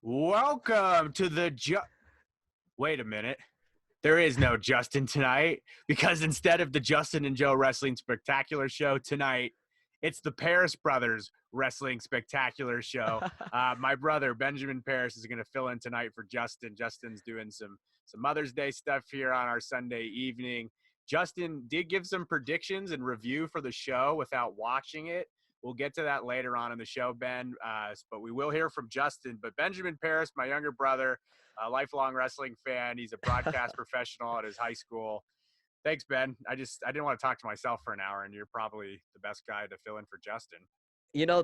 Welcome to the Wait a minute. There is no Justin tonight because instead of the Justin and Joe Wrestling Spectacular Show tonight, it's the Parris Brothers Wrestling Spectacular Show. My brother Benjamin Parris is going to fill in tonight for Justin. Justin's doing some Mother's Day stuff here on our Sunday evening. Justin did give some predictions and review for the show without watching it. We'll get to that later on in the show, Ben. But we will hear from Justin. But Benjamin Parris, my younger brother, a lifelong wrestling fan. He's a broadcast professional at his high school. Thanks, Ben. I didn't want to talk to myself for an hour, and you're probably the best guy to fill in for Justin.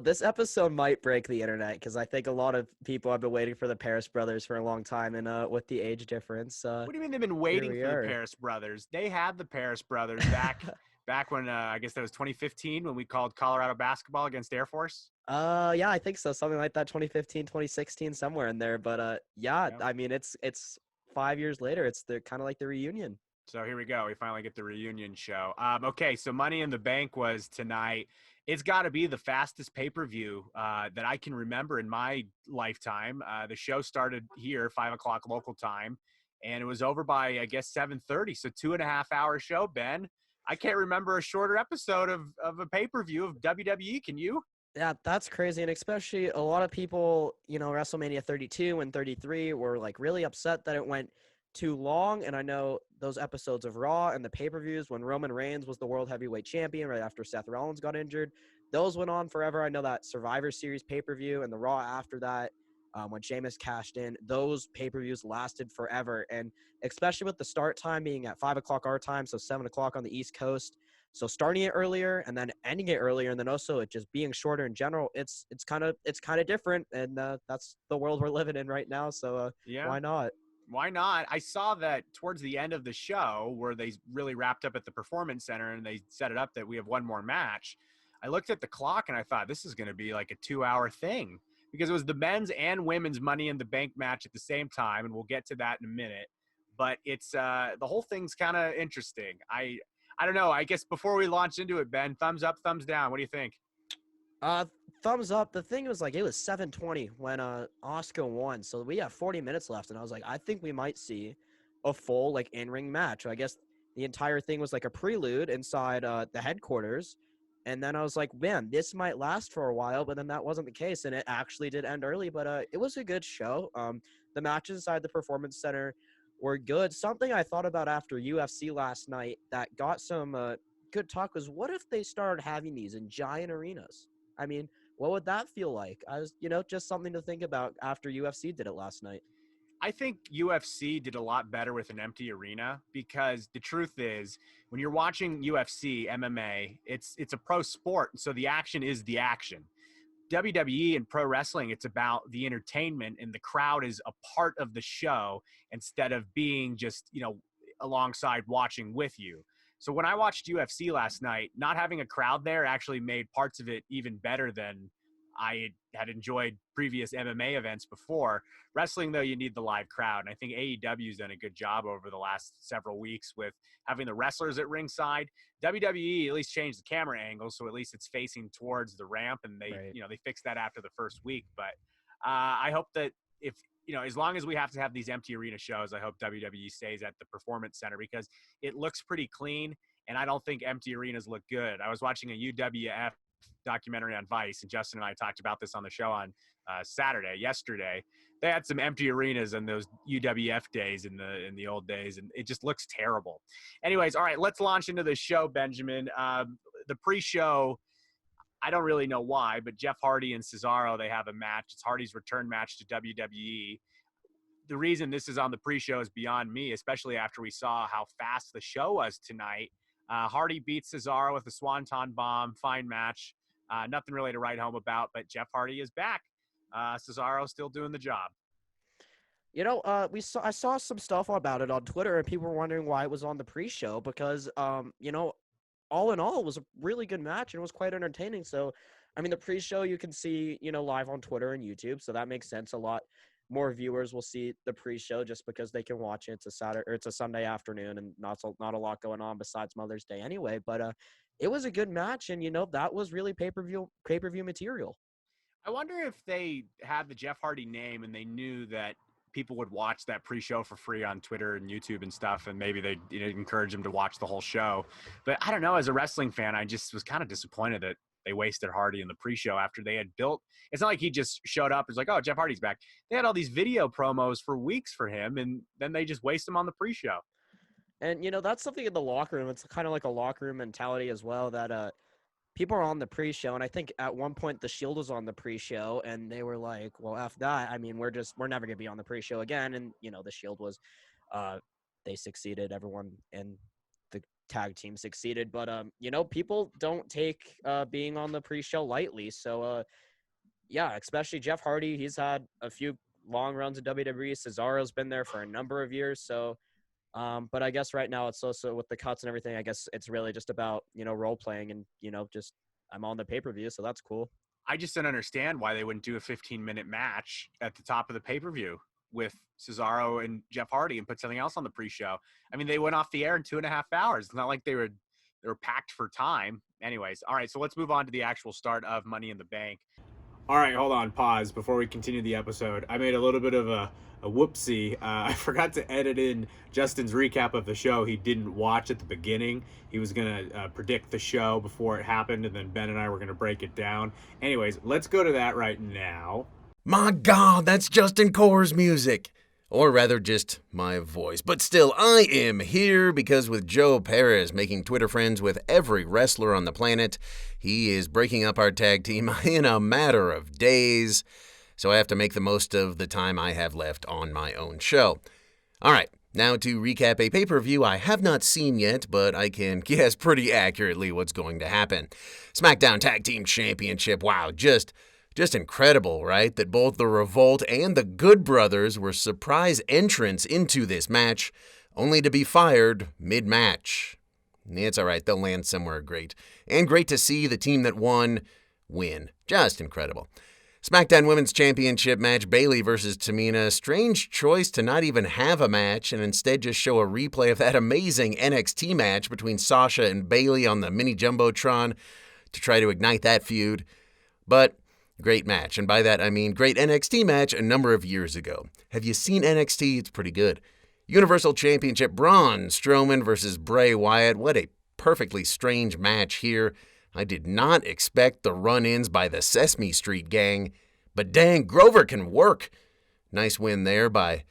This episode might break the internet because I think a lot of people have been waiting for the Parris brothers for a long time, and with the age difference. What do you mean they've been waiting for the Parris brothers? They had the Parris brothers back when I guess that was 2015 when we called Colorado basketball against Air Force. Yeah, I think so. Something like that, 2015, 2016, somewhere in there. But yeah, I mean, it's 5 years later. It's kind of like the reunion. So here we go. We finally get the reunion show. Okay, so Money in the Bank was tonight. It's got to be the fastest pay-per-view that I can remember in my lifetime. The show started here, 5 o'clock local time, and it was over by, I guess, 7:30. So 2.5-hour show, Ben. I can't remember a shorter episode of a pay-per-view of WWE. Can you? Yeah, that's crazy. And especially a lot of people, WrestleMania 32 and 33 were like really upset that it went too long. And I know those episodes of Raw and the pay-per-views when Roman Reigns was the world heavyweight champion right after Seth Rollins got injured, those went on forever. I know that Survivor Series pay-per-view and the Raw after that, when Sheamus cashed in, those pay-per-views lasted forever. And especially with the start time being at 5 o'clock our time, so 7 o'clock on the East Coast. So starting it earlier and then ending it earlier, and then also it just being shorter in general, it's kind of different, and that's the world we're living in right now. So yeah, why not? Why not? I saw that towards the end of the show where they really wrapped up at the Performance Center and they set it up that we have one more match. I looked at the clock and I thought this is going to be like a 2-hour thing because it was the men's and women's Money in the Bank match at the same time, and we'll get to that in a minute. But it's the whole thing's kind of interesting. I don't know. I guess before we launch into it, Ben, thumbs up, thumbs down. What do you think? Thumbs up. The thing was it was 7:20 when Asuka won, so we have 40 minutes left, and I was like, I think we might see a full in-ring match. I guess the entire thing was like a prelude inside the headquarters, and then I was like, man, this might last for a while, but then that wasn't the case, and it actually did end early. But it was a good show. The matches inside the Performance Center were good. Something I thought about after UFC last night that got some good talk was, what if they started having these in giant arenas? I mean, what would that feel like? I was, just something to think about after UFC did it last night. I think UFC did a lot better with an empty arena because the truth is when you're watching UFC, MMA, it's a pro sport. So the action is the action. WWE and pro wrestling, it's about the entertainment, and the crowd is a part of the show instead of being just, alongside watching with you. So when I watched UFC last night, not having a crowd there actually made parts of it even better than I had enjoyed previous MMA events before. Wrestling, though, you need the live crowd. And I think AEW's done a good job over the last several weeks with having the wrestlers at ringside. WWE at least changed the camera angle, so at least it's facing towards the ramp, and they, Right. They fixed that after the first week. But I hope that if, as long as we have to have these empty arena shows, I hope WWE stays at the Performance Center because it looks pretty clean, and I don't think empty arenas look good. I was watching a UWF documentary on Vice, and Justin and I talked about this on the show on yesterday. They had some empty arenas in those UWF days in the old days, and it just looks terrible. Anyways, all right, let's launch into the show, Benjamin. The pre-show, I don't really know why, but Jeff Hardy and Cesaro, they have a match. It's Hardy's return match to WWE. The reason this is on the pre-show is beyond me, especially after we saw how fast the show was tonight. Hardy beats Cesaro with a Swanton Bomb. Fine match. Nothing really to write home about, but Jeff Hardy is back. Cesaro still doing the job. I saw some stuff about it on Twitter, and people were wondering why it was on the pre-show because, all in all, it was a really good match and it was quite entertaining. So, I mean, the pre-show you can see, live on Twitter and YouTube, so that makes sense. A lot more viewers will see the pre-show just because they can watch it. It's a Saturday or it's a Sunday afternoon, and not a lot going on besides Mother's Day anyway. But it was a good match, and that was really pay-per-view material. I wonder if they had the Jeff Hardy name and they knew that people would watch that pre-show for free on Twitter and YouTube and stuff, and maybe they encourage them to watch the whole show. But I don't know. As a wrestling fan, I just was kind of disappointed that they wasted Hardy in the pre-show after they had built. It's not like he just showed up. It's like, oh, Jeff Hardy's back. They had all these video promos for weeks for him, and then they just waste him on the pre-show. And, that's something in the locker room. It's kind of like a locker room mentality as well that people are on the pre-show. And I think at one point the Shield was on the pre-show and they were like, well, F that. I mean, we're never going to be on the pre-show again. And, the Shield was, they succeeded. Everyone in the tag team succeeded. But, people don't take being on the pre-show lightly. So, yeah, especially Jeff Hardy. He's had a few long runs in WWE. Cesaro's been there for a number of years. So, but I guess right now it's also with the cuts and everything, I guess it's really just about, role playing and, just I'm on the pay-per-view. So that's cool. I just don't understand why they wouldn't do a 15-minute match at the top of the pay-per-view with Cesaro and Jeff Hardy and put something else on the pre-show. I mean, they went off the air in 2.5 hours. It's not like they were packed for time. Anyways, all right, so let's move on to the actual start of Money in the Bank. All right, hold on, pause before we continue the episode. I made a little bit of a whoopsie. I forgot to edit in Justin's recap of the show. He didn't watch at the beginning. He was going to predict the show before it happened, and then Ben and I were going to break it down. Anyways, let's go to that right now. My God, that's Justin Core's music. Or rather, just my voice. But still, I am here because with Joe Perez making Twitter friends with every wrestler on the planet, he is breaking up our tag team in a matter of days. So I have to make the most of the time I have left on my own show. All right, now to recap a pay-per-view I have not seen yet, but I can guess pretty accurately what's going to happen. SmackDown Tag Team Championship, wow, just incredible, right? That both the Revolt and the Good Brothers were surprise entrants into this match, only to be fired mid-match. It's all right, they'll land somewhere great. And great to see the team that won win. Just incredible. SmackDown Women's Championship match, Bayley versus Tamina. Strange choice to not even have a match and instead just show a replay of that amazing NXT match between Sasha and Bayley on the mini Jumbotron to try to ignite that feud. But great match, and by that I mean great NXT match a number of years ago. Have you seen NXT? It's pretty good. Universal Championship, Braun Strowman versus Bray Wyatt. What a perfectly strange match here. I did not expect the run-ins by the Sesame Street gang, but dang, Grover can work. Nice win there by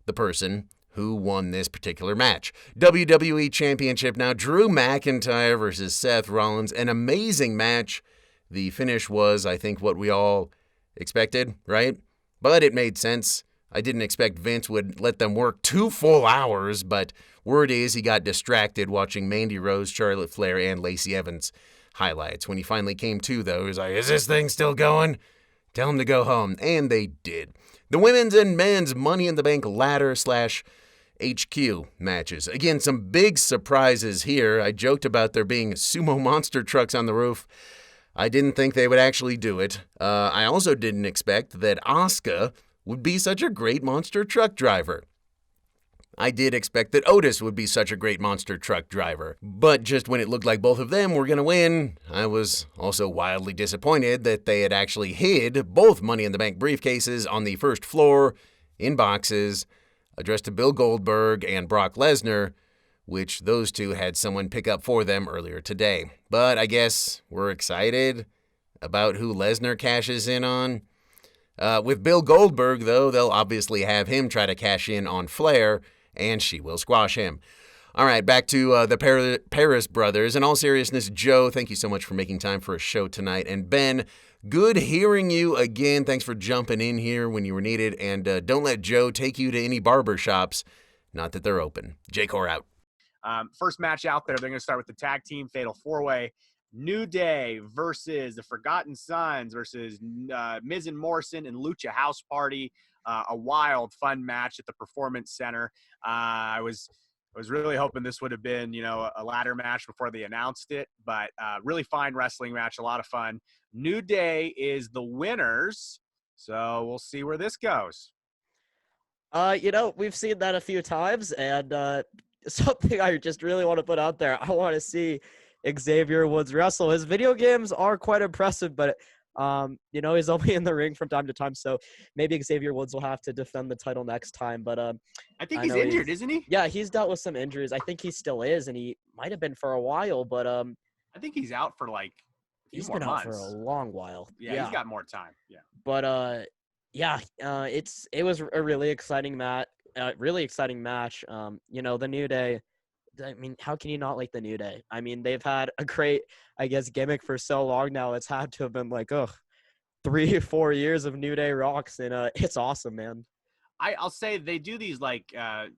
the person who won this particular match. WWE Championship now, Drew McIntyre versus Seth Rollins. An amazing match. The finish was, I think, what we all expected, right? But it made sense. I didn't expect Vince would let them work 2 full hours, but word is he got distracted watching Mandy Rose, Charlotte Flair, and Lacey Evans highlights. When he finally came to, though, he was like, is this thing still going? Tell him to go home. And they did. The women's and men's Money in the Bank ladder/HQ matches. Again, some big surprises here. I joked about there being sumo monster trucks on the roof. I didn't think they would actually do it. I also didn't expect that Asuka would be such a great monster truck driver. I did expect that Otis would be such a great monster truck driver. But just when it looked like both of them were going to win, I was also wildly disappointed that they had actually hid both Money in the Bank briefcases on the first floor in boxes addressed to Bill Goldberg and Brock Lesnar, which those two had someone pick up for them earlier today. But I guess we're excited about who Lesnar cashes in on. With Bill Goldberg, though, they'll obviously have him try to cash in on Flair, and she will squash him. All right, back to the Parris brothers. In all seriousness, Joe, thank you so much for making time for a show tonight. And Ben, good hearing you again. Thanks for jumping in here when you were needed. And don't let Joe take you to any barber shops. Not that they're open. J-Core out. First match out there, they're going to start with the tag team fatal 4-way. New Day versus the Forgotten Sons versus Miz and Morrison and Lucha House Party. A wild, fun match at the Performance Center. I was really hoping this would have been, a ladder match before they announced it, but really fine wrestling match, a lot of fun. New Day is the winners, so we'll see where this goes. We've seen that a few times, and something I just really want to put out there. I want to see Xavier Woods wrestle. His video games are quite impressive, but You know, he's only in the ring from time to time, so maybe Xavier Woods will have to defend the title next time. But I think I he's know injured, isn't he? yeah, he's dealt with some injuries. I think he still is, and he might have been for a while, but I think he's out for like a few he's more been out for a months. long while. Yeah, he's got more time. Yeah. But yeah, it was a really exciting match. Really exciting match. You know, the New Day. I mean, how can you not like the New Day? I mean, they've had a great, I guess, gimmick for so long now. It's had to have been like, 3 or 4 years of New Day rocks, and it's awesome, man. I'll say they do these like I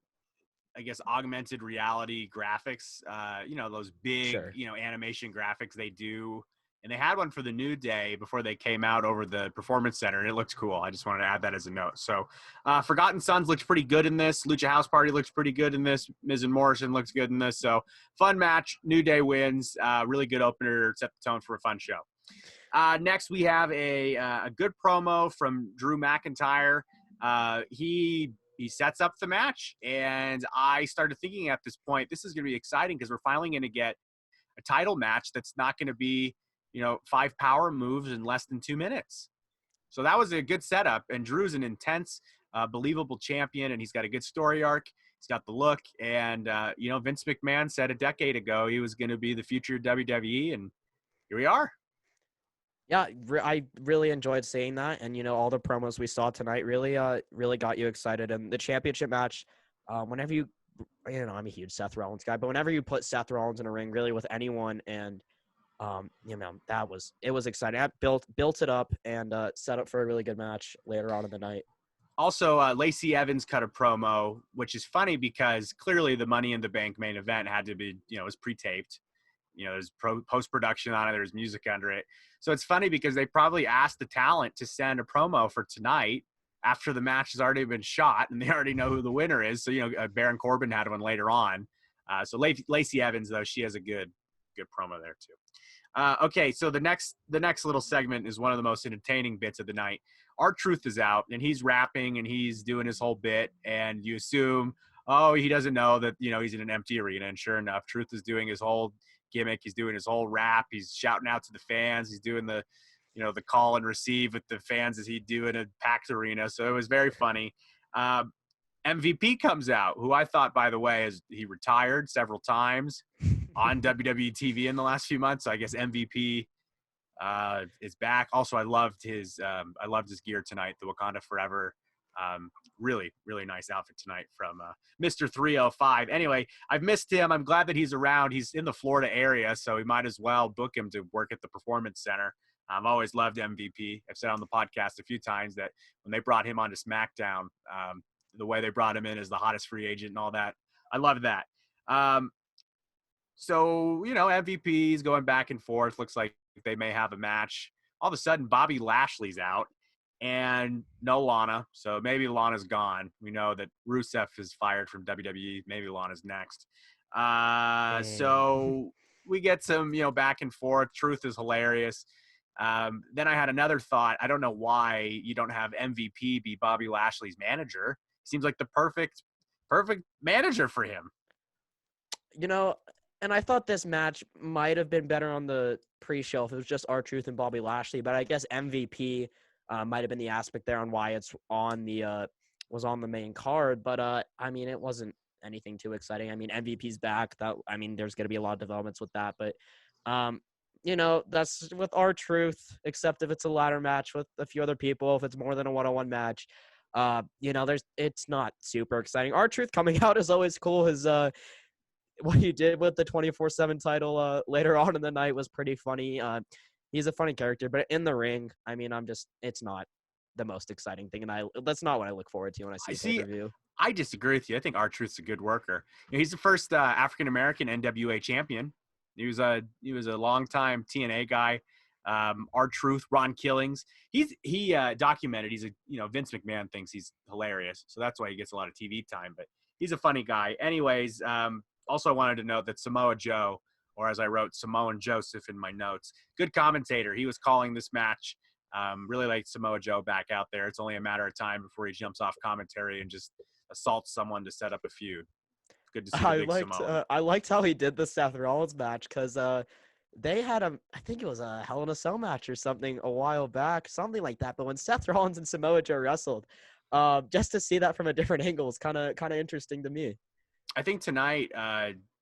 guess augmented reality graphics. You know, those big Sure. animation graphics they do. And they had one for the New Day before they came out over the Performance Center, and it looks cool. I just wanted to add that as a note. So, Forgotten Sons looks pretty good in this. Lucha House Party looks pretty good in this. Miz and Morrison looks good in this. So, fun match. New Day wins. Really good opener. Set the tone for a fun show. Next, we have a good promo from Drew McIntyre. He sets up the match, and I started thinking at this point, this is going to be exciting because we're finally going to get a title match that's not going to be 5 power moves in less than 2 minutes. So that was a good setup. And Drew's an intense, believable champion, and he's got a good story arc. He's got the look. And, Vince McMahon said a decade ago he was going to be the future of WWE, and here we are. Yeah, I really enjoyed seeing that. And, all the promos we saw tonight really got you excited. And the championship match, whenever I'm a huge Seth Rollins guy, but whenever you put Seth Rollins in a ring really with anyone and it was exciting. I built it up and set up for a really good match later on in the night. Also, Lacey Evans cut a promo, which is funny because clearly the Money in the Bank main event had to be, it was pre-taped. There's post-production on it. There's music under it. So it's funny because they probably asked the talent to send a promo for tonight after the match has already been shot and they already know who the winner is. So, Baron Corbin had one later on. So Lacey Evans, though, she has a good promo there too. Okay, so the next little segment is one of the most entertaining bits of the night. R-Truth is out, and he's rapping, and he's doing his whole bit, and you assume, he doesn't know that, he's in an empty arena, and sure enough, Truth is doing his whole gimmick. He's doing his whole rap. He's shouting out to the fans. He's doing the call and receive with the fans as he'd do in a packed arena, so it was very funny. MVP comes out, who I thought, by the way, he retired several times on WWE TV in the last few months. So I guess MVP is back. Also, I loved his gear tonight, the Wakanda Forever. Really, really nice outfit tonight from Mr. 305. Anyway, I've missed him. I'm glad that he's around. He's in the Florida area, so we might as well book him to work at the Performance Center. I've always loved MVP. I've said on the podcast a few times that when they brought him onto SmackDown, the way they brought him in as the hottest free agent and all that, I love that. So, MVP is going back and forth. Looks like they may have a match. All of a sudden, Bobby Lashley's out and no Lana. So maybe Lana's gone. We know that Rusev is fired from WWE. Maybe Lana's next. So we get some, back and forth. Truth is hilarious. Then I had another thought. I don't know why you don't have MVP be Bobby Lashley's manager. Seems like the perfect manager for him. And I thought this match might have been better on the pre-show if it was just R-Truth and Bobby Lashley, but I guess MVP might have been the aspect there on why it's on the was on the main card. But I mean, it wasn't anything too exciting. I mean, MVP's back. There's going to be a lot of developments with that, but that's with R-Truth, except if it's a ladder match with a few other people, if it's more than a one-on-one match. It's not super exciting. R-Truth coming out is always cool. His what he did with the 24/7 title later on in the night was pretty funny. He's a funny character, but in the ring, I mean, it's not the most exciting thing, and that's not what I look forward to when I see pay-per-view. I disagree with you. I think R-Truth's a good worker. He's the first African American NWA champion. He was a longtime TNA guy. R-Truth, Ron Killings. He documented. He's Vince McMahon thinks he's hilarious, so that's why he gets a lot of TV time. But he's a funny guy. Anyways, also I wanted to note that Samoa Joe, or as I wrote, Samoan Joseph in my notes, good commentator. He was calling this match. Really liked Samoa Joe back out there. It's only a matter of time before he jumps off commentary and just assaults someone to set up a feud. Good to see the big Samoan. I liked how he did the Seth Rollins match because they had I think it was a Hell in a Cell match or something a while back, something like that. But when Seth Rollins and Samoa Joe wrestled, just to see that from a different angle is kind of interesting to me. I think tonight,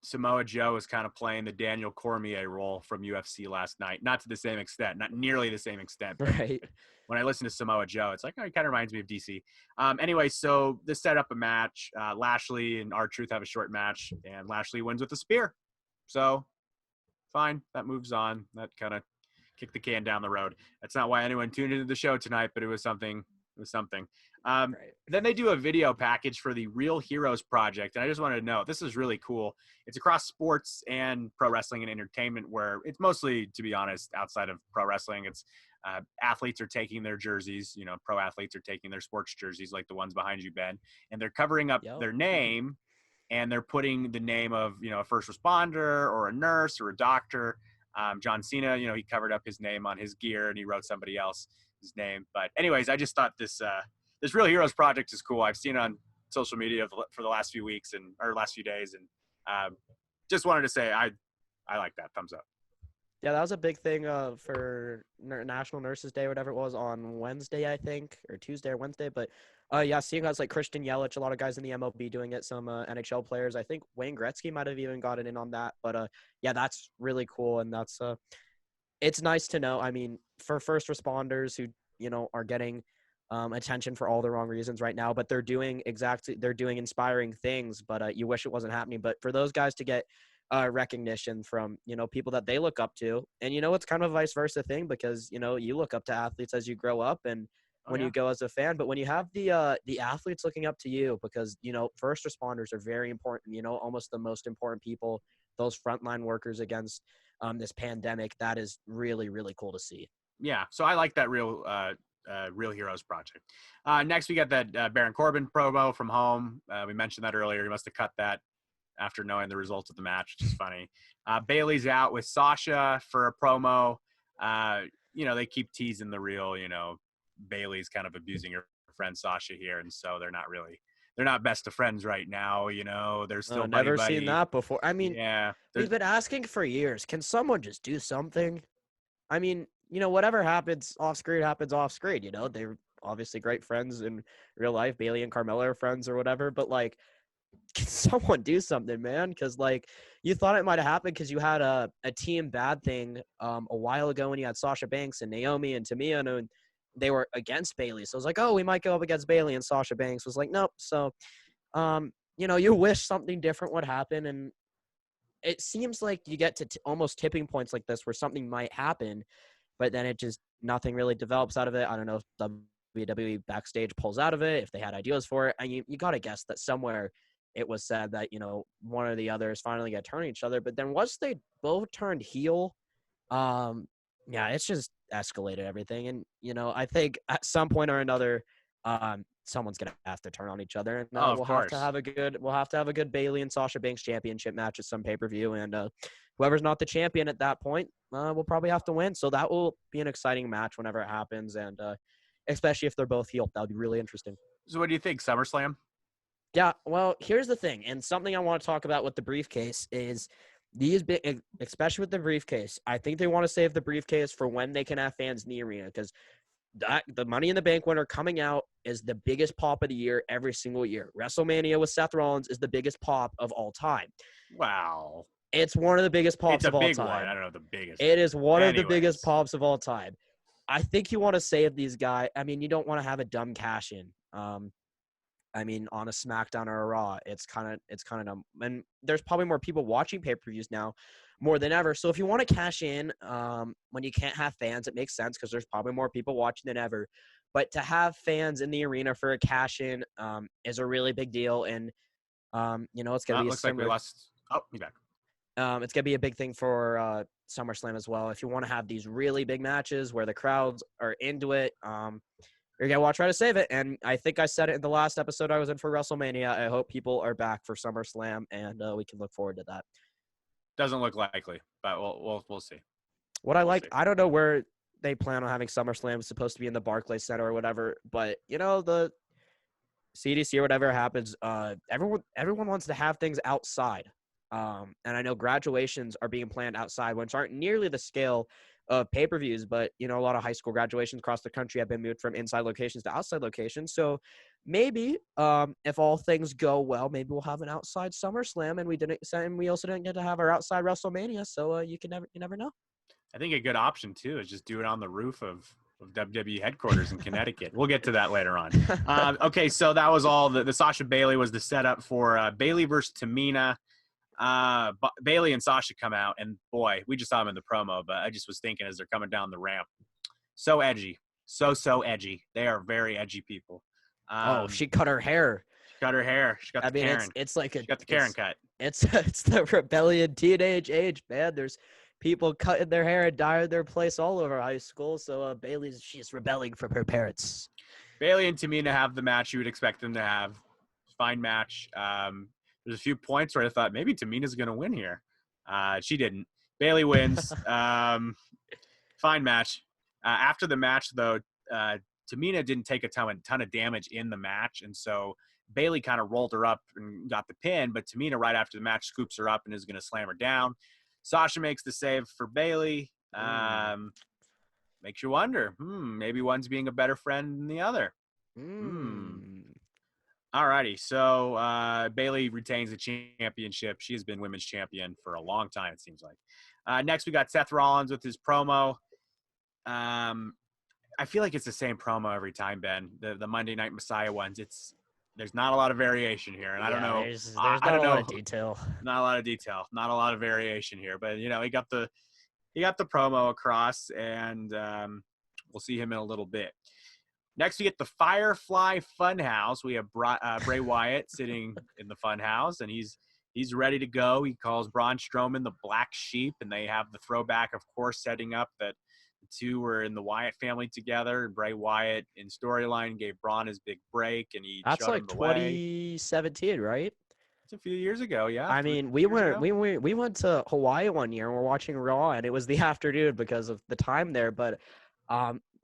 Samoa Joe is kind of playing the Daniel Cormier role from UFC last night. Not to the same extent, not nearly the same extent. But Right. when I listen to Samoa Joe, it's like, oh, it kind of reminds me of DC. Anyway, so this set up a match. Lashley and R-Truth have a short match, and Lashley wins with a spear. So, fine. That moves on. That kind of kicked the can down the road. That's not why anyone tuned into the show tonight, but it was something. It was something. Right. Then they do a video package for the Real Heroes Project. And I just wanted to know, this is really cool. It's across sports and pro wrestling and entertainment, where it's mostly, to be honest, outside of pro wrestling. It's athletes are taking their jerseys, pro athletes are taking their sports jerseys like the ones behind you, Ben, and they're covering up their name, and they're putting the name of, a first responder or a nurse or a doctor. John Cena, he covered up his name on his gear and he wrote somebody else's name. But anyways, I just thought this Real Heroes Project is cool. I've seen it on social media for the last few weeks or last few days. And just wanted to say, I like that. Thumbs up. Yeah, that was a big thing for National Nurses Day, whatever it was, on Wednesday, I think, or Tuesday or Wednesday. But yeah, seeing guys like Christian Yelich, a lot of guys in the MLB doing it, some NHL players. I think Wayne Gretzky might have even gotten in on that. But yeah, that's really cool, and that's it's nice to know. I mean, for first responders who are getting attention for all the wrong reasons right now, but they're doing inspiring things. But you wish it wasn't happening. But for those guys to get recognition from people that they look up to, and it's kind of a vice versa thing, because you look up to athletes as you grow up and when you go as a fan, but when you have the athletes looking up to you, because first responders are very important, almost the most important people, those frontline workers against this pandemic. That is really, really cool to see. Yeah, so I like that Real Heroes Project. Next, we got that Baron Corbin promo from home. We mentioned that earlier. He must have cut that after knowing the results of the match, which is funny. Bailey's out with Sasha for a promo. They keep teasing the real, Bailey's kind of abusing her friend Sasha here, and so they're not best of friends right now. They're still never buddy. Seen that before. I mean, yeah, we've been asking for years. Can someone just do something? I mean, whatever happens off screen happens off screen. They're obviously great friends in real life. Bailey and Carmella are friends or whatever, but like, can someone do something, man? Because like, you thought it might have happened because you had a team bad thing a while ago when you had Sasha Banks and Naomi and Tamina, and they were against Bailey. So it was like, oh, we might go up against Bailey, and Sasha Banks was like, nope. So, you wish something different would happen, and it seems like you get to almost tipping points like this where something might happen, but then it just nothing really develops out of it. I don't know if WWE backstage pulls out of it, if they had ideas for it, and you got to guess that somewhere it was said that, one or the other is finally going to turn each other. But then once they both turned heel, yeah, it's just escalated everything. And, I think at some point or another, someone's going to have to turn on each other. And we'll have to have a good Bailey and Sasha Banks championship match at some pay-per-view. And whoever's not the champion at that point will probably have to win. So that will be an exciting match whenever it happens. And especially if they're both heel, that would be really interesting. So what do you think, SummerSlam? Yeah, well, here's the thing, and something I want to talk about with the briefcase is these big, especially with the briefcase. I think they want to save the briefcase for when they can have fans in the arena, because the Money in the Bank winner coming out is the biggest pop of the year every single year. WrestleMania with Seth Rollins is the biggest pop of all time. Wow. It's one of the biggest pops of all time. It's a big one. I don't know the biggest. It is one of the biggest pops of all time. I think you want to save these guys. I mean, you don't want to have a dumb cash in. I mean, on a SmackDown or a Raw, it's kind of dumb. And there's probably more people watching pay-per-views now more than ever. So if you want to cash in when you can't have fans, it makes sense because there's probably more people watching than ever. But to have fans in the arena for a cash-in is a really big deal. And, it's going to be looks like we lost. Oh, he's back. It's going to be a big thing for SummerSlam as well. If you want to have these really big matches where the crowds are into it, you're going to try to save it. And I think I said it in the last episode I was in for WrestleMania. I hope people are back for SummerSlam, and we can look forward to that. Doesn't look likely, but we'll see. I don't know where they plan on having SummerSlam. It's supposed to be in the Barclays Center or whatever. But, the CDC or whatever happens, everyone wants to have things outside. And I know graduations are being planned outside, which aren't nearly the scale of pay-per-views, but, you know, a lot of high school graduations across the country have been moved from inside locations to outside locations. So maybe, if all things go well, maybe we'll have an outside SummerSlam, and we also didn't get to have our outside WrestleMania. So you never know. I think a good option too is just do it on the roof of WWE headquarters in Connecticut. We'll get to that later on. Okay, so that was all. The Sasha Bailey was the setup for Bailey versus Tamina. Bailey and Sasha come out, and boy, we just saw them in the promo, but I just was thinking as they're coming down the ramp, so edgy, so edgy. They are very edgy people. She cut her hair. She got her hair. She got the Karen. It's like she got the Karen cut. It's the rebellion teenage age, man. There's people cutting their hair and dyeing their place all over high school. So she's rebelling from her parents. Bailey and Tamina have the match you would expect them to have. Fine match. There's a few points where I thought maybe Tamina's going to win here. She didn't. Bailey wins. Fine match. After the match, though, Tamina didn't take a ton of damage in the match, and so Bailey kind of rolled her up and got the pin, but Tamina right after the match scoops her up and is going to slam her down. Sasha makes the save for Bailey. Makes you wonder, maybe one's being a better friend than the other. Alrighty, so Bailey retains the championship. She has been women's champion for a long time, it seems like. Next, we got Seth Rollins with his promo. I feel like it's the same promo every time, Ben. The Monday Night Messiah ones. There's not a lot of variation here, and I don't know. There's not a lot of detail. Not a lot of detail. Not a lot of variation here, but you know, he got the promo across, and we'll see him in a little bit. Next, we get the Firefly Funhouse. We have Bray Wyatt sitting in the Funhouse, and he's ready to go. He calls Braun Strowman the Black Sheep, and they have the throwback, of course, setting up that the two were in the Wyatt family together. Bray Wyatt in storyline gave Braun his big break, and he That's showed like him the way. 2017, right? It's a few years ago, yeah. I mean, we went to Hawaii one year and we're watching Raw, and it was the afternoon because of the time there. But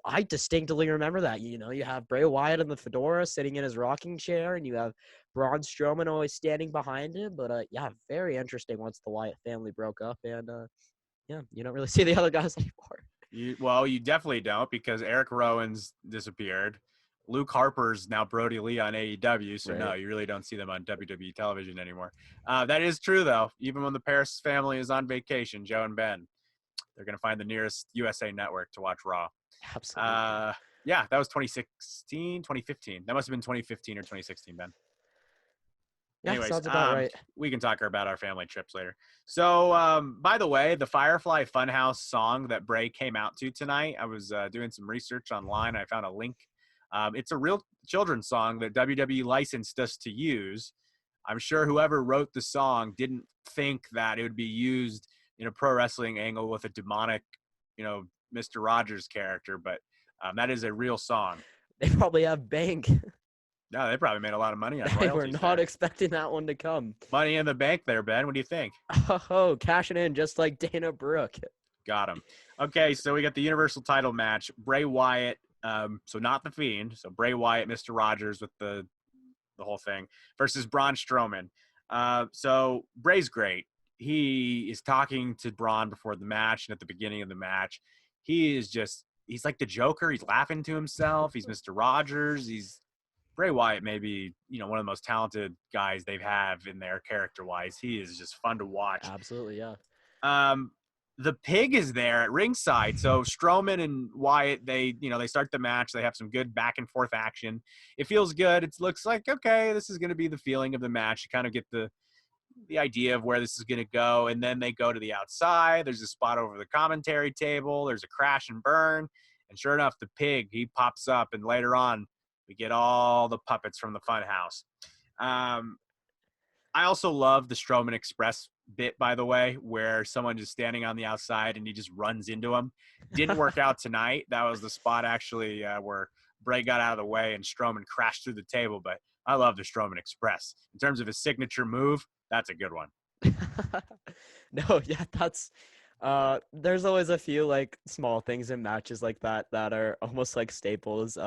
I distinctly remember that. You know, you have Bray Wyatt in the fedora sitting in his rocking chair, and you have Braun Strowman always standing behind him. But yeah, very interesting once the Wyatt family broke up, and yeah, you don't really see the other guys anymore. You definitely don't, because Eric Rowan's disappeared. Luke Harper's now Brody Lee on AEW, so right. No, you really don't see them on WWE television anymore. That is true, though. Even when the Parris family is on vacation, Joe and Ben, they're going to find the nearest USA network to watch Raw. Absolutely. Yeah, that was 2015. That must have been 2015 or 2016, Ben. Yeah, anyways, sounds about right. We can talk about our family trips later. So, by the way, the Firefly Funhouse song that Bray came out to tonight, I was doing some research online. I found a link. It's a real children's song that WWE licensed us to use. I'm sure whoever wrote the song didn't think that it would be used in a pro wrestling angle with a demonic, Mr. Rogers character, but that is a real song. They probably have bank. No, they probably made a lot of money on They royalties. were not expecting that one to come. Money in the bank there, Ben. What do you think? Oh, cashing in just like Dana Brooke. Got him. Okay, so we got the Universal title match. Bray Wyatt, so not The Fiend. So Bray Wyatt, Mr. Rogers with the whole thing, versus Braun Strowman. So Bray's great. He is talking to Braun before the match and at the beginning of the match. He's like the Joker. He's laughing to himself. He's Mr. Rogers. Bray Wyatt may be, one of the most talented guys they've have in there character-wise. He is just fun to watch. Absolutely, yeah. The pig is there at ringside. So Strowman and Wyatt, they start the match. They have some good back and forth action. It feels good. It looks like, okay, this is going to be the feeling of the match. You kind of get the idea of where this is going to go. And then they go to the outside. There's a spot over the commentary table. There's a crash and burn. And sure enough, the pig, he pops up. And later on, we get all the puppets from the fun house. I also love the Strowman Express bit, by the way, where someone is standing on the outside and he just runs into him. Didn't work out tonight. That was the spot actually where Bray got out of the way and Strowman crashed through the table. But I love the Strowman Express. In terms of his signature move, that's a good one. No, yeah, that's there's always a few like small things in matches like that are almost like staples.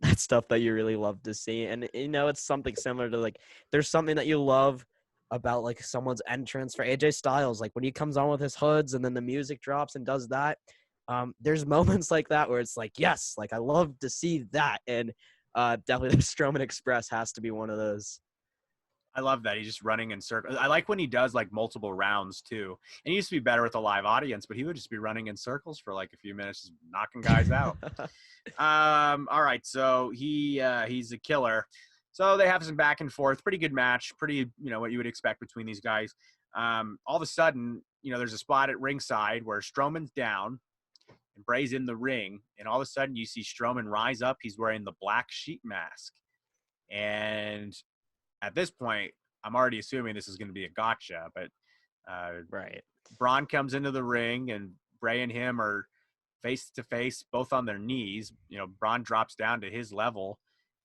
That's stuff that you really love to see. And, it's something similar to like, there's something that you love about like someone's entrance for AJ Styles, like when he comes on with his hoods and then the music drops and does that. There's moments like that where it's like, yes, like I love to see that. And definitely the Strowman Express has to be one of those. I love that. He's just running in circles. I like when he does like multiple rounds too. And he used to be better with a live audience, but he would just be running in circles for like a few minutes, just knocking guys out. All right. So he's a killer. So they have some back and forth. Pretty good match. Pretty, what you would expect between these guys. All of a sudden, there's a spot at ringside where Strowman's down and Bray's in the ring. And all of a sudden you see Strowman rise up. He's wearing the black sheep mask. And at this point, I'm already assuming this is going to be a gotcha, but right. Braun comes into the ring and Bray and him are face to face, both on their knees. Braun drops down to his level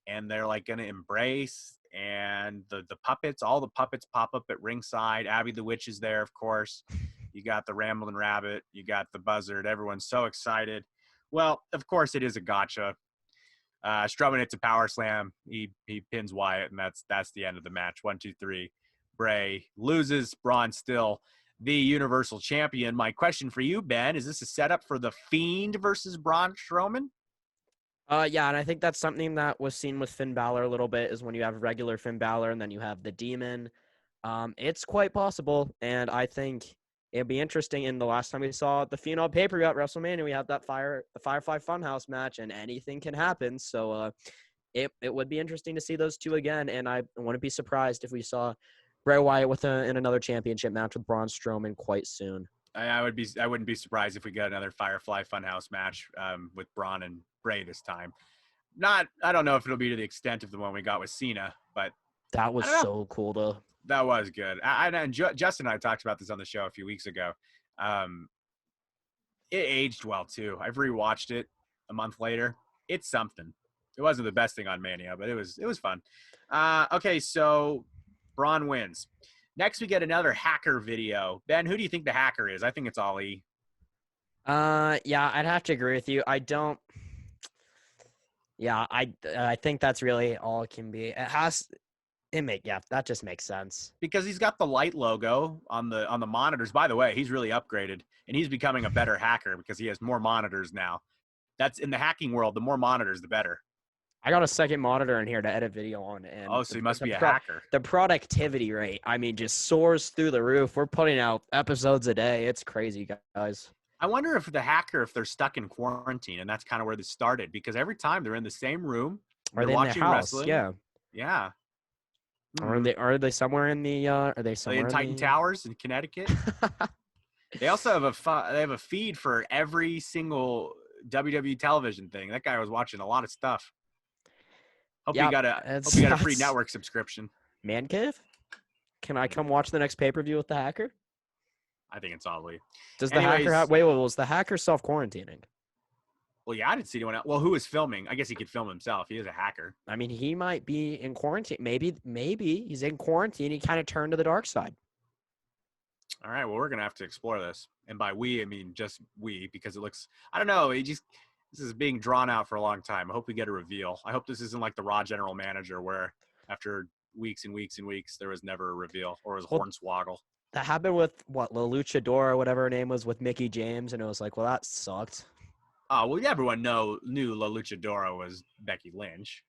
and they're like going to embrace, and all the puppets pop up at ringside. Abby the Witch is there, of course. You got the Ramblin' Rabbit, you got the Buzzard. Everyone's so excited. Well, of course it is a gotcha. Strowman hits a power slam. He pins Wyatt, and that's the end of the match. 1, 2, 3. Bray loses. Braun still the Universal Champion. My question for you, Ben, is this a setup for The Fiend versus Braun Strowman? Yeah, and I think that's something that was seen with Finn Balor a little bit, is when you have regular Finn Balor and then you have the Demon. It's quite possible, and I think it'd be interesting. In the last time we saw the Fiend on pay-per-view at WrestleMania, we had the Firefly Funhouse match, and anything can happen. So it would be interesting to see those two again, and I wouldn't be surprised if we saw Bray Wyatt in another championship match with Braun Strowman quite soon. I wouldn't be surprised if we got another Firefly Funhouse match with Braun and Bray this time. I don't know if it'll be to the extent of the one we got with Cena, but that was so cool though. That was good. And Justin and I talked about this on the show a few weeks ago. It aged well too. I've rewatched it a month later. It's something. It wasn't the best thing on Mania, but it was fun. Okay, so Braun wins. Next, we get another hacker video. Ben, who do you think the hacker is? I think it's Ali. Yeah, I'd have to agree with you. I don't. Yeah, I think that's really all it can be. That just makes sense. Because he's got the light logo on the monitors. By the way, he's really upgraded, and he's becoming a better hacker because he has more monitors now. That's in the hacking world. The more monitors, the better. I got a second monitor in here to edit video on. And so he must be a hacker. The productivity rate, just soars through the roof. We're putting out episodes a day. It's crazy, guys. I wonder if if they're stuck in quarantine, and that's kind of where this started, because every time they're in the same room, they're watching wrestling. Yeah. Yeah. Are they somewhere in the are they somewhere in Titan Towers in Connecticut? They also have a feed for every single WWE television thing. That guy was watching a lot of stuff. Hope you got a free network subscription. Man cave? Can I come watch the next pay-per-view with the hacker? I think it's Ali. Does the hacker was the hacker self-quarantining? Well, yeah, I didn't see anyone else. Well, who is filming? I guess he could film himself. He is a hacker. He might be in quarantine. Maybe he's in quarantine. He kind of turned to the dark side. All right. Well, we're going to have to explore this. And by we, I mean just we, because it looks, I don't know. This is being drawn out for a long time. I hope we get a reveal. I hope this isn't like the Raw general manager where after weeks and weeks and weeks, there was never a reveal, or it was Hornswoggle. That happened with La Luchadora, or whatever her name was, with Mickie James. And it was like, well, that sucked. Oh, well, everyone knew La Luchadora was Becky Lynch.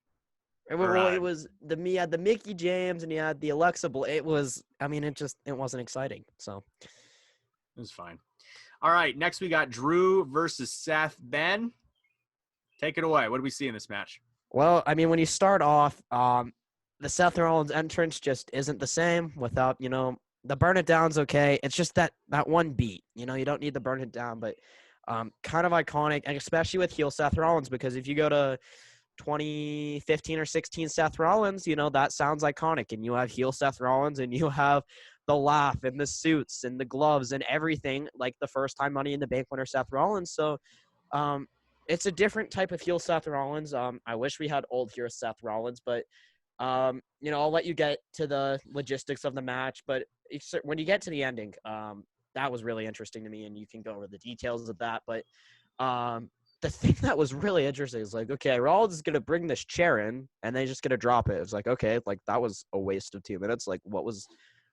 It was you had the Mickie James and you had the Alexa. It was, it wasn't exciting. So it was fine. All right, next we got Drew versus Seth. Ben, take it away. What do we see in this match? Well, when you start off, the Seth Rollins entrance just isn't the same without, the burn it down's okay. It's just that one beat. You don't need the burn it down, but kind of iconic, and especially with heel Seth Rollins, because if you go to 2015 or 16 Seth Rollins, that sounds iconic, and you have heel Seth Rollins, and you have the laugh and the suits and the gloves and everything like the first time Money in the Bank winner Seth Rollins. So it's a different type of heel Seth Rollins. I wish we had old heel Seth Rollins, but I'll let you get to the logistics of the match, but when you get to the ending, that was really interesting to me, and you can go over the details of that. But the thing that was really interesting is like, okay, Rollins is going to bring this chair in, and they're just going to drop it. It's like, okay, like that was a waste of 2 minutes. Like, what was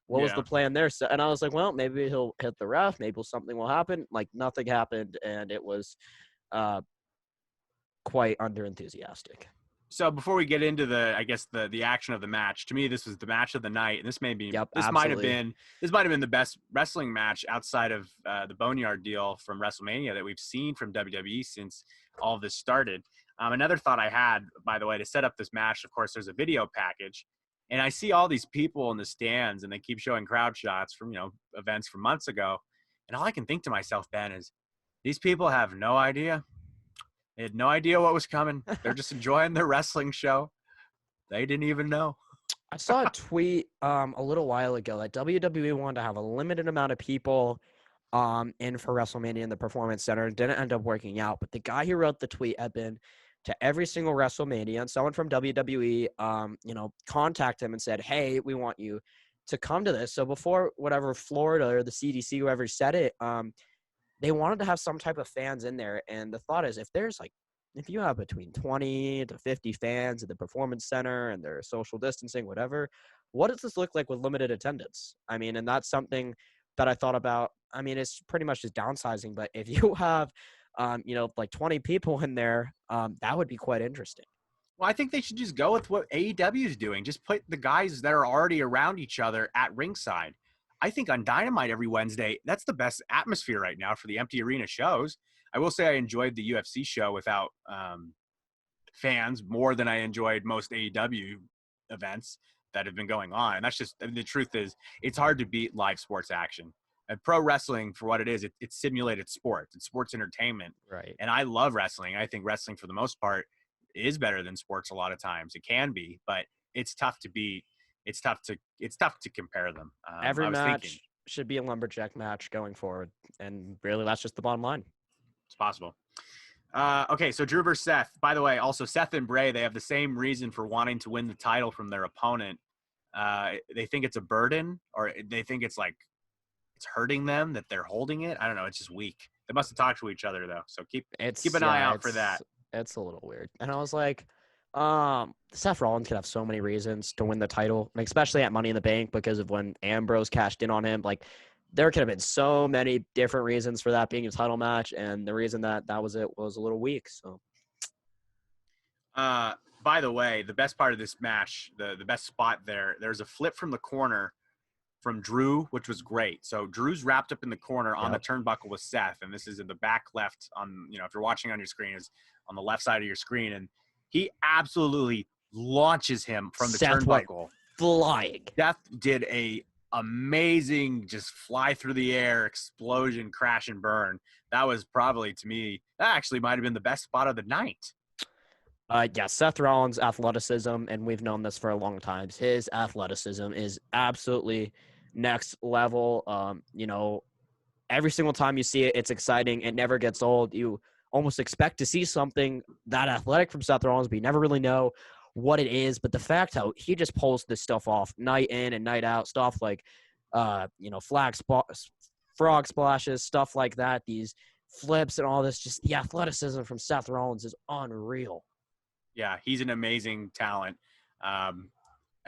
What was Yeah. the plan there? So, and I was like, well, maybe he'll hit the ref. Maybe something will happen. Like nothing happened, and it was quite underenthusiastic. So before we get into the action of the match, to me this was the match of the night, and this might have Absolutely. been the best wrestling match outside of the Boneyard deal from WrestleMania that we've seen from WWE since all of this started. Another thought I had, by the way, to set up this match, of course, there's a video package, and I see all these people in the stands, and they keep showing crowd shots from events from months ago, and all I can think to myself, Ben, is these people have no idea. They had no idea what was coming. They're just enjoying their wrestling show. They didn't even know. I saw a tweet a little while ago that WWE wanted to have a limited amount of people in for WrestleMania in the Performance Center. It didn't end up working out, but the guy who wrote the tweet had been to every single WrestleMania, and someone from WWE contacted him and said, hey, we want you to come to this. So before whatever Florida or the CDC, whoever said it, they wanted to have some type of fans in there. And the thought is, if you have between 20 to 50 fans at the Performance Center and they're social distancing, whatever, what does this look like with limited attendance? I mean, and that's something that I thought about. I mean, it's pretty much just downsizing, but if you have, like 20 people in there, that would be quite interesting. Well, I think they should just go with what AEW is doing. Just put the guys that are already around each other at ringside. I think on Dynamite every Wednesday, that's the best atmosphere right now for the empty arena shows. I will say I enjoyed the UFC show without fans more than I enjoyed most AEW events that have been going on. And that's just, the truth is, it's hard to beat live sports action. And pro wrestling, for what it is, it's simulated sports. It's sports entertainment. Right. And I love wrestling. I think wrestling, for the most part, is better than sports a lot of times. It can be, but it's tough to beat. It's tough to compare them. Every match should be a lumberjack match going forward. And really, that's just the bottom line. It's possible. Okay, so Drew versus Seth. By the way, also Seth and Bray, they have the same reason for wanting to win the title from their opponent. They think it's a burden, or they think it's hurting them that they're holding it. I don't know. It's just weak. They must have talked to each other though. So keep an eye out for that. It's a little weird. And I was like, Seth Rollins could have so many reasons to win the title, especially at Money in the Bank, because of when Ambrose cashed in on him. Like, there could have been so many different reasons for that being a title match, and the reason that was it was a little weak. So, by the way, the best part of this match, the best spot there's a flip from the corner from Drew, which was great. So Drew's wrapped up in the corner on the turnbuckle with Seth, and this is in the back left on, if you're watching on your screen, is on the left side of your screen, and he absolutely launches him from the turnbuckle. Flying. Seth did a amazing, just fly through the air, explosion, crash and burn. That was probably, to me, that actually might have been the best spot of the night. Yeah, Seth Rollins' athleticism, and we've known this for a long time, his athleticism is absolutely next level. Every single time you see it, it's exciting. It never gets old. You almost expect to see something that athletic from Seth Rollins, but you never really know what it is. But the fact how he just pulls this stuff off night in and night out, stuff like, frog splashes, stuff like that, these flips and all this, just the athleticism from Seth Rollins is unreal. Yeah, he's an amazing talent. I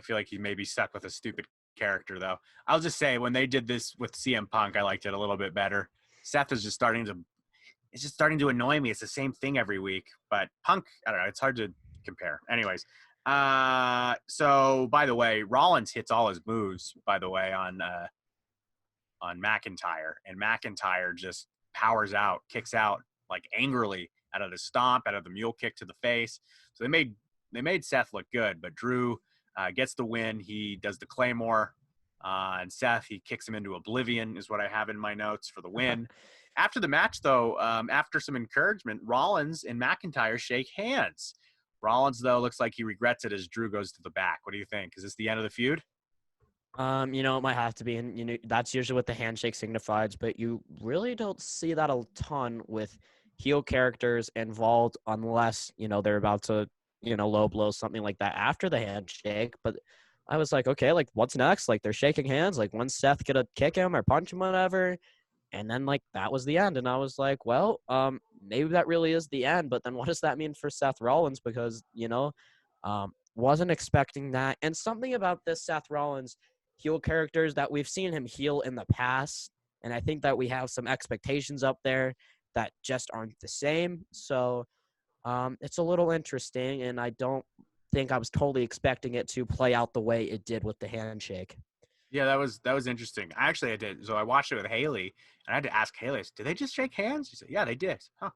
feel like he may be stuck with a stupid character, though. I'll just say, when they did this with CM Punk, I liked it a little bit better. Seth is just starting to annoy me. It's the same thing every week. But Punk, I don't know. It's hard to compare. Anyways, so by the way, Rollins hits all his moves, by the way, on McIntyre, and McIntyre just powers out, kicks out like angrily out of the stomp, out of the mule kick to the face. So they made Seth look good, but Drew gets the win. He does the Claymore, and Seth, he kicks him into oblivion, is what I have in my notes for the win. After the match, though, after some encouragement, Rollins and McIntyre shake hands. Rollins, though, looks like he regrets it as Drew goes to the back. What do you think? Is this the end of the feud? It might have to be, and that's usually what the handshake signifies, but you really don't see that a ton with heel characters involved unless, they're about to, low blow, something like that after the handshake. But I was like, okay, like, what's next? Like, they're shaking hands. Like, when's Seth gonna kick him or punch him, whatever? And then, like, that was the end. And I was like, well, maybe that really is the end. But then what does that mean for Seth Rollins? Because, wasn't expecting that. And something about this Seth Rollins, heel characters that we've seen him heel in the past, and I think that we have some expectations up there that just aren't the same. So it's a little interesting, and I don't think I was totally expecting it to play out the way it did with the handshake. Yeah, that was interesting. Actually, I did. So I watched it with Haley, and I had to ask Haley, "Did they just shake hands?" She said, "Yeah, they did." Huh.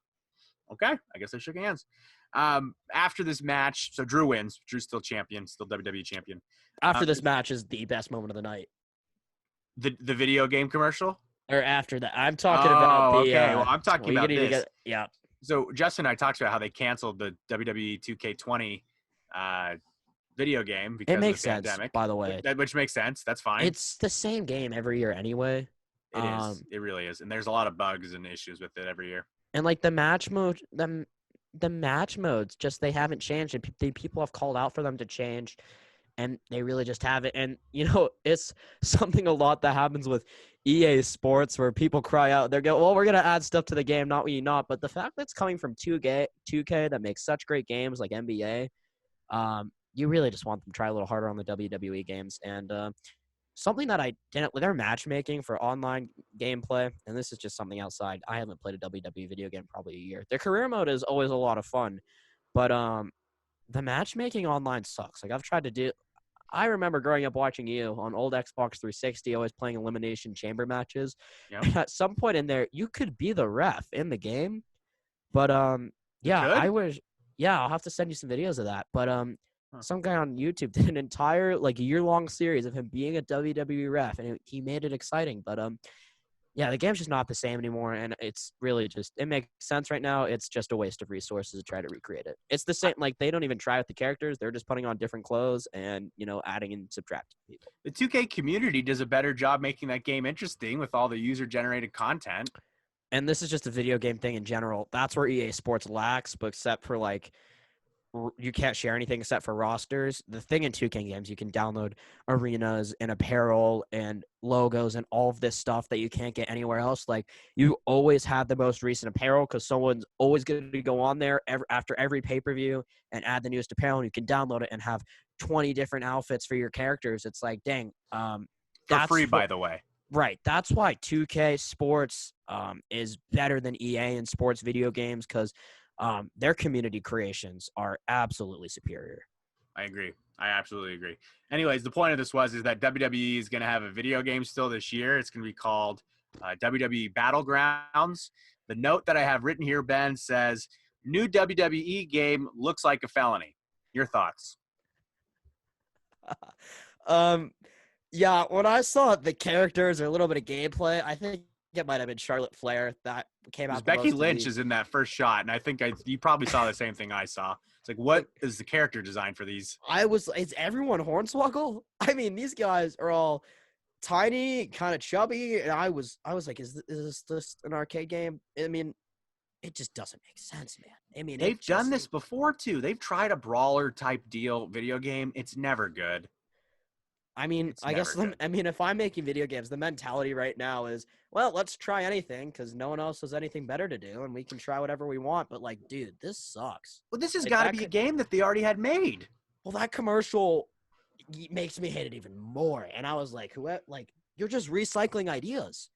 Okay, I guess they shook hands. After this match, so Drew wins. Drew's still champion, still WWE champion. After this match is the best moment of the night. The video game commercial? Or after that. I'm talking about the okay. Well, I'm talking about this. Yeah. So Justin and I talked about how they canceled the WWE 2K20 video game because It makes of the sense, pandemic. by the way. Which makes sense. That's fine. It's the same game every year anyway. It is. It really is. And there's a lot of bugs and issues with it every year. And like the match mode, the match modes, just they haven't changed. And people have called out for them to change, and they really just haven't. And it's something a lot that happens with EA Sports where people cry out. They go, "Well, we're gonna add stuff to the game, not we not." But the fact that it's coming from 2K that makes such great games like NBA, you really just want them to try a little harder on the WWE games. And something that I didn't with their matchmaking for online gameplay, and this is just something outside. I haven't played a WWE video game probably a year. Their career mode is always a lot of fun, but the matchmaking online sucks. Like I've tried to do. I remember growing up watching you on old Xbox 360, always playing elimination chamber matches. Yep. And at some point in there, you could be the ref in the game, but yeah, could? I wish. Yeah, I'll have to send you some videos of that, but some guy on YouTube did an entire year-long series of him being a WWE ref, and he made it exciting. But yeah, the game's just not the same anymore, and it's really just it makes sense right now. It's just a waste of resources to try to recreate it. It's the same. Like they don't even try with the characters; they're just putting on different clothes and adding and subtracting people. The 2K community does a better job making that game interesting with all the user-generated content. And this is just a video game thing in general. That's where EA Sports lacks, but except for you can't share anything except for rosters. The thing in 2K games, you can download arenas and apparel and logos and all of this stuff that you can't get anywhere else. Like you always have the most recent apparel because someone's always going to go on there after every pay-per-view and add the newest apparel, and you can download it and have 20 different outfits for your characters. It's like, dang. For free, by the way. Right. That's why 2K Sports is better than EA in sports video games because their community creations are absolutely superior. I agree. I absolutely agree. Anyways, the point of this is that WWE is going to have a video game still this year. It's going to be called WWE Battlegrounds. The note that I have written here, Ben, says, new WWE game looks like a felony. Your thoughts? Yeah, when I saw the characters or a little bit of gameplay, I think it might have been Charlotte Flair that came out. Becky Lynch is in that first shot, and I think you probably saw the same thing I saw. It's like, what is the character design for these? Is everyone Hornswoggle? I mean, these guys are all tiny, kind of chubby, and I was like, is this an arcade game? I mean, it just doesn't make sense, man. I mean, they've done this before too. They've tried a brawler type deal video game. It's never good. I mean, I guess, if I'm making video games, the mentality right now is, well, let's try anything because no one else has anything better to do, and we can try whatever we want. But, dude, this sucks. Well, this has got to be a game that they already had made. Well, that commercial makes me hate it even more. And I was like, you're just recycling ideas.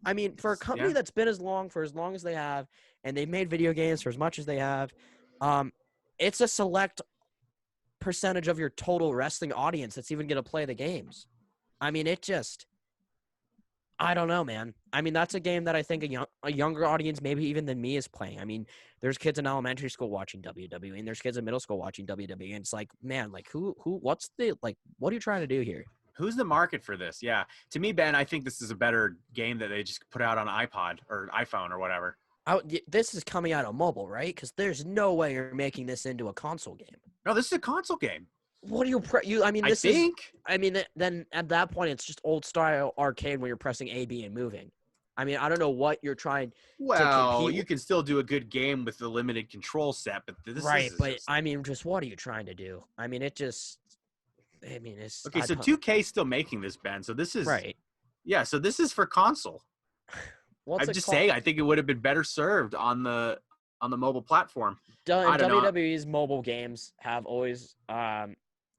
I mean, for a company that's been for as long as they have, and they've made video games for as much as they have, it's a select percentage of your total wrestling audience that's even going to play the games. I mean, I don't know, man. I mean, that's a game that I think a younger audience, maybe even than me, is playing. I mean, there's kids in elementary school watching WWE, and there's kids in middle school watching WWE, and it's like, man, what are you trying to do here? Who's the market for this? Yeah. To me, Ben, I think this is a better game that they just put out on iPod or iPhone or whatever. This is coming out on mobile, right? Because there's no way you're making this into a console game. No, this is a console game. What do then at that point, it's just old style arcade when you're pressing A, B, and moving. I mean, I don't know what you're trying to compete you can still do a good game with the limited control set, but I mean, just what are you trying to do? I mean, it's okay. So 2K is still making this, Ben. So this is right. Yeah. So this is for console. I'm just saying, I think it would have been better served on the mobile platform. WWE's mobile games have always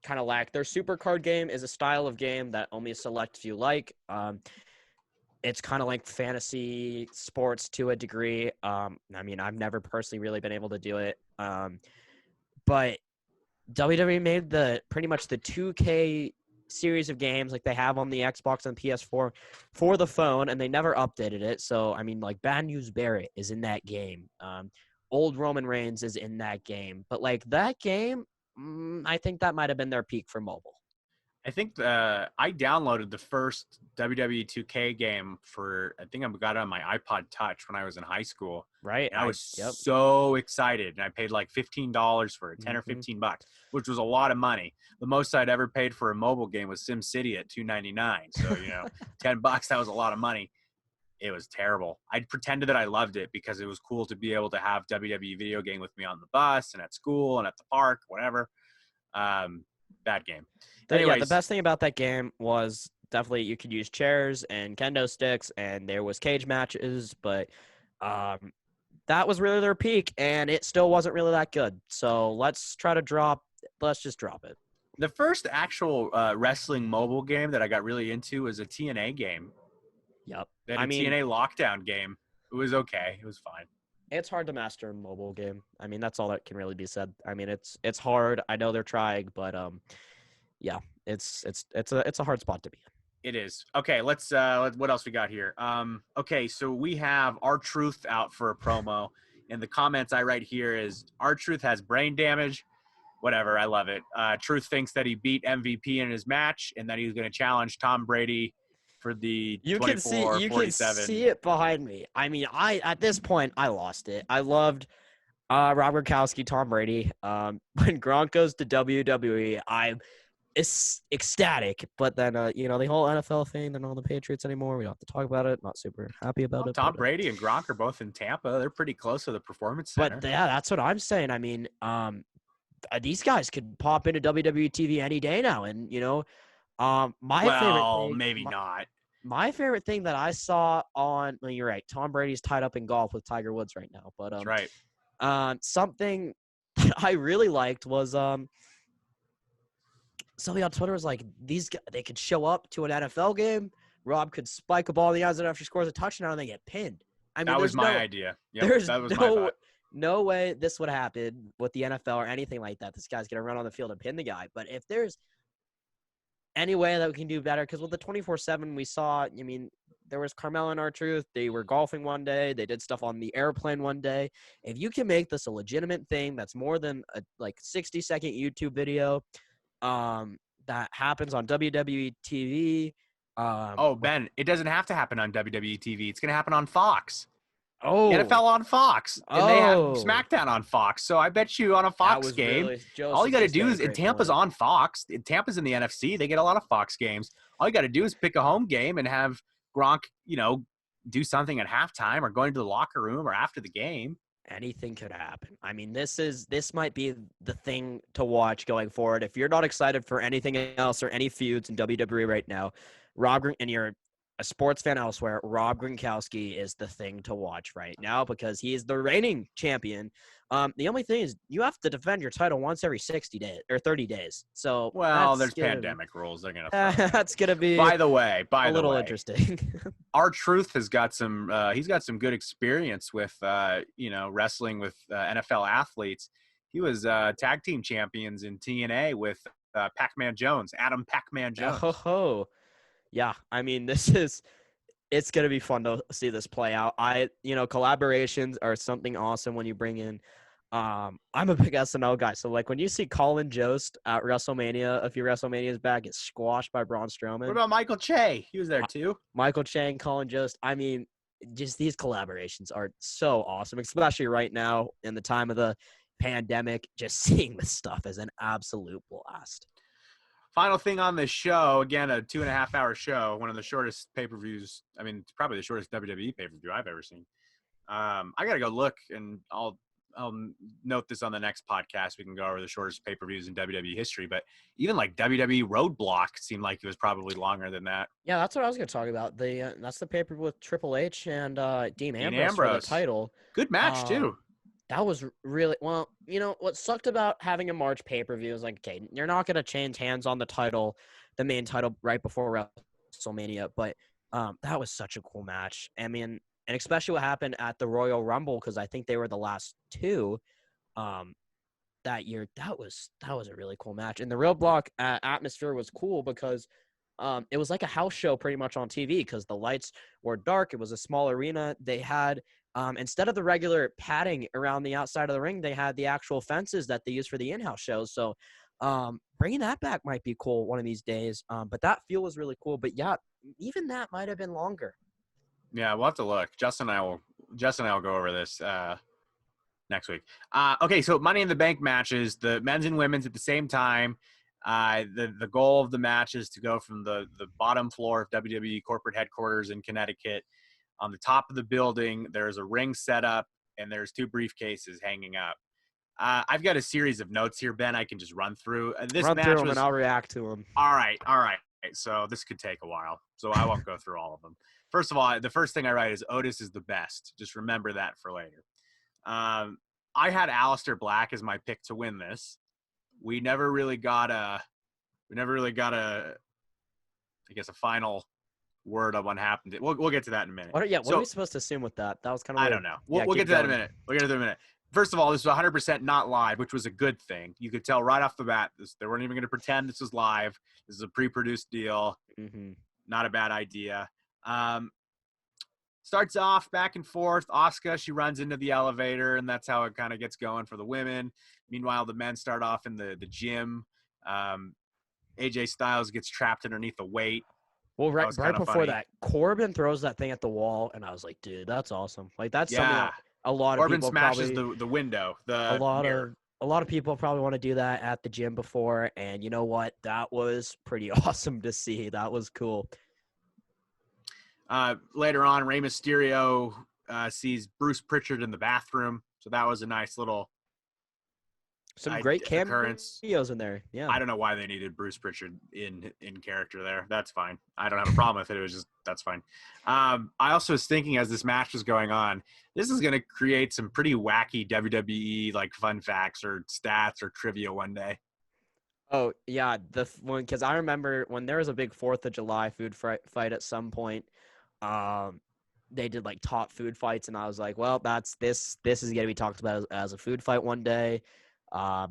kind of lack. Their super card game is a style of game that only a select few like. It's kind of like fantasy sports to a degree. I mean, I've never personally really been able to do it. But WWE made pretty much the 2K series of games like they have on the Xbox and PS4 for the phone, and they never updated it. So, I mean, like Bad News Barrett is in that game. Old Roman Reigns is in that game. But, like, that game, I think that might have been their peak for mobile. I think I downloaded the first WWE 2K game I think I got it on my iPod Touch when I was in high school. Right. And I was so excited. And I paid like $15 for it, 10 or $15, which was a lot of money. The most I'd ever paid for a mobile game was SimCity at $2.99. So, $10, that was a lot of money. It was terrible. I pretended that I loved it because it was cool to be able to have WWE video game with me on the bus and at school and at the park, whatever. Bad game. Yeah, the best thing about that game was definitely you could use chairs and kendo sticks, and there was cage matches, but that was really their peak, and it still wasn't really that good. So let's just drop it. The first actual wrestling mobile game that I got really into was a TNA game. Yep. TNA lockdown game. It was okay. It was fine. It's hard to master a mobile game. I mean, that's all that can really be said. I mean, it's hard. I know they're trying, but yeah, it's a hard spot to be in. It is. Okay, let's what else we got here? Okay, so we have R-Truth out for a promo, and the comments I write here is R-Truth has brain damage. Whatever, I love it. Truth thinks that he beat MVP in his match, and that he's going to challenge Tom Brady for the 24-47. You can see it behind me. I mean, at this point I lost it. I loved Rob Gronkowski, Tom Brady. When Gronk goes to WWE, I'm ecstatic. But then the whole NFL thing, they're not on the Patriots anymore. We don't have to talk about it. Not super happy about it. Tom Brady and Gronk are both in Tampa. They're pretty close to the Performance Center. But yeah, that's what I'm saying. I mean, these guys could pop into WWE TV any day now, and favorite thing, maybe not. My favorite thing that I saw you're right. Tom Brady's tied up in golf with Tiger Woods right now. But that's right. Something that I really liked was somebody on Twitter was like, these guys, they could show up to an NFL game. Rob could spike a ball in the end zone after he scores a touchdown, and they get pinned. I mean, that was my idea. Yep, there's that was my thought. No way this would happen with the NFL or anything like that. This guy's gonna run on the field and pin the guy. But if there's any way that we can do better, because with the 24/7 we saw, I mean, there was Carmelo and R-Truth. They were golfing one day. They did stuff on the airplane one day. If you can make this a legitimate thing that's more than a 60-second YouTube video that happens on WWE TV. Ben, it doesn't have to happen on WWE TV. It's going to happen on Fox. Oh, NFL on Fox, and they have SmackDown on Fox. So I bet you on a Fox game, all you got to do is, and Tampa's on Fox. Tampa's in the NFC. They get a lot of Fox games. All you got to do is pick a home game and have Gronk, do something at halftime or going to the locker room or after the game. Anything could happen. I mean, this might be the thing to watch going forward. If you're not excited for anything else or any feuds in WWE right now, and you're a sports fan elsewhere, Rob Gronkowski is the thing to watch right now because he is the reigning champion. The only thing is you have to defend your title once every 60 days or 30 days. So there's pandemic rules. They're gonna. That's gonna be. By the way, a little interesting. R-Truth has got some. He's got some good experience with wrestling with NFL athletes. He was tag team champions in TNA with Pac-Man Jones, Adam Pac-Man Jones. Oh. Yeah, I mean, it's going to be fun to see this play out. Collaborations are something awesome when you bring in, I'm a big SNL guy. So, when you see Colin Jost at WrestleMania, a few WrestleManias back, get squashed by Braun Strowman. What about Michael Che? He was there too. Michael Che and Colin Jost. I mean, just these collaborations are so awesome, especially right now in the time of the pandemic. Just seeing this stuff is an absolute blast. Final thing on this show, again, a 2.5-hour show, one of the shortest pay-per-views. I mean, it's probably the shortest WWE pay-per-view I've ever seen. I got to go look, and I'll note this on the next podcast. We can go over the shortest pay-per-views in WWE history, but even WWE Roadblock seemed like it was probably longer than that. Yeah, that's what I was going to talk about. That's the pay-per-view with Triple H and Dean Ambrose for the title. Good match, too. That was really well. You know what sucked about having a March pay-per-view is like, okay, you're not gonna change hands on the title, the main title, right before WrestleMania. But that was such a cool match. I mean, and especially what happened at the Royal Rumble, because I think they were the last two that year. That was a really cool match. And the Real Block atmosphere was cool because it was like a house show pretty much on TV because the lights were dark. It was a small arena. They had instead of the regular padding around the outside of the ring, they had the actual fences that they use for the in-house shows. So bringing that back might be cool one of these days. But that feel was really cool. But yeah, even that might have been longer. Yeah, we'll have to look. Justin and I will go over this next week. Okay, so Money in the Bank matches, the men's and women's at the same time. The goal of the match is to go from the bottom floor of WWE corporate headquarters in Connecticut. On the top of the building, there's a ring set up, and there's 2 briefcases hanging up. I've got a series of notes here, Ben. I can just run through. Run through them, and I'll react to them. All right. So this could take a while, so I won't go through all of them. First of all, the first thing I write is Otis is the best. Just remember that for later. I had Aleister Black as my pick to win this. We never really got a I guess a final word of what happened. We'll get to that in a minute. What are we supposed to assume with that? That was kind of weird. I don't know. We'll get to that in a minute. We'll get to that in a minute. First of all, this was 100% not live, which was a good thing. You could tell right off the bat, they weren't even going to pretend this was live. This is a pre-produced deal. Mm-hmm. Not a bad idea. Starts off back and forth. Asuka, she runs into the elevator, and that's how it kind of gets going for the women. Meanwhile, the men start off in the gym. AJ Styles gets trapped underneath the weight. Well, right before that, Corbin throws that thing at the wall, and I was like, dude, that's awesome. Like, that's something that a lot of people smashes probably... the window, a lot of people probably want to do that at the gym before, and you know what? That was pretty awesome to see. That was cool. Later on, Rey Mysterio sees Bruce Pritchard in the bathroom, so that was a nice little great occurrence. Cameos in there. Yeah, I don't know why they needed Bruce Pritchard in character there. That's fine. I don't have a problem with it. It was just that's fine. I also was thinking as this match was going on, this is going to create some pretty wacky WWE like fun facts or stats or trivia one day. Oh yeah, because I remember when there was a big 4th of July food fight at some point. They did like top food fights, and I was like, well, this is gonna be talked about as a food fight one day. At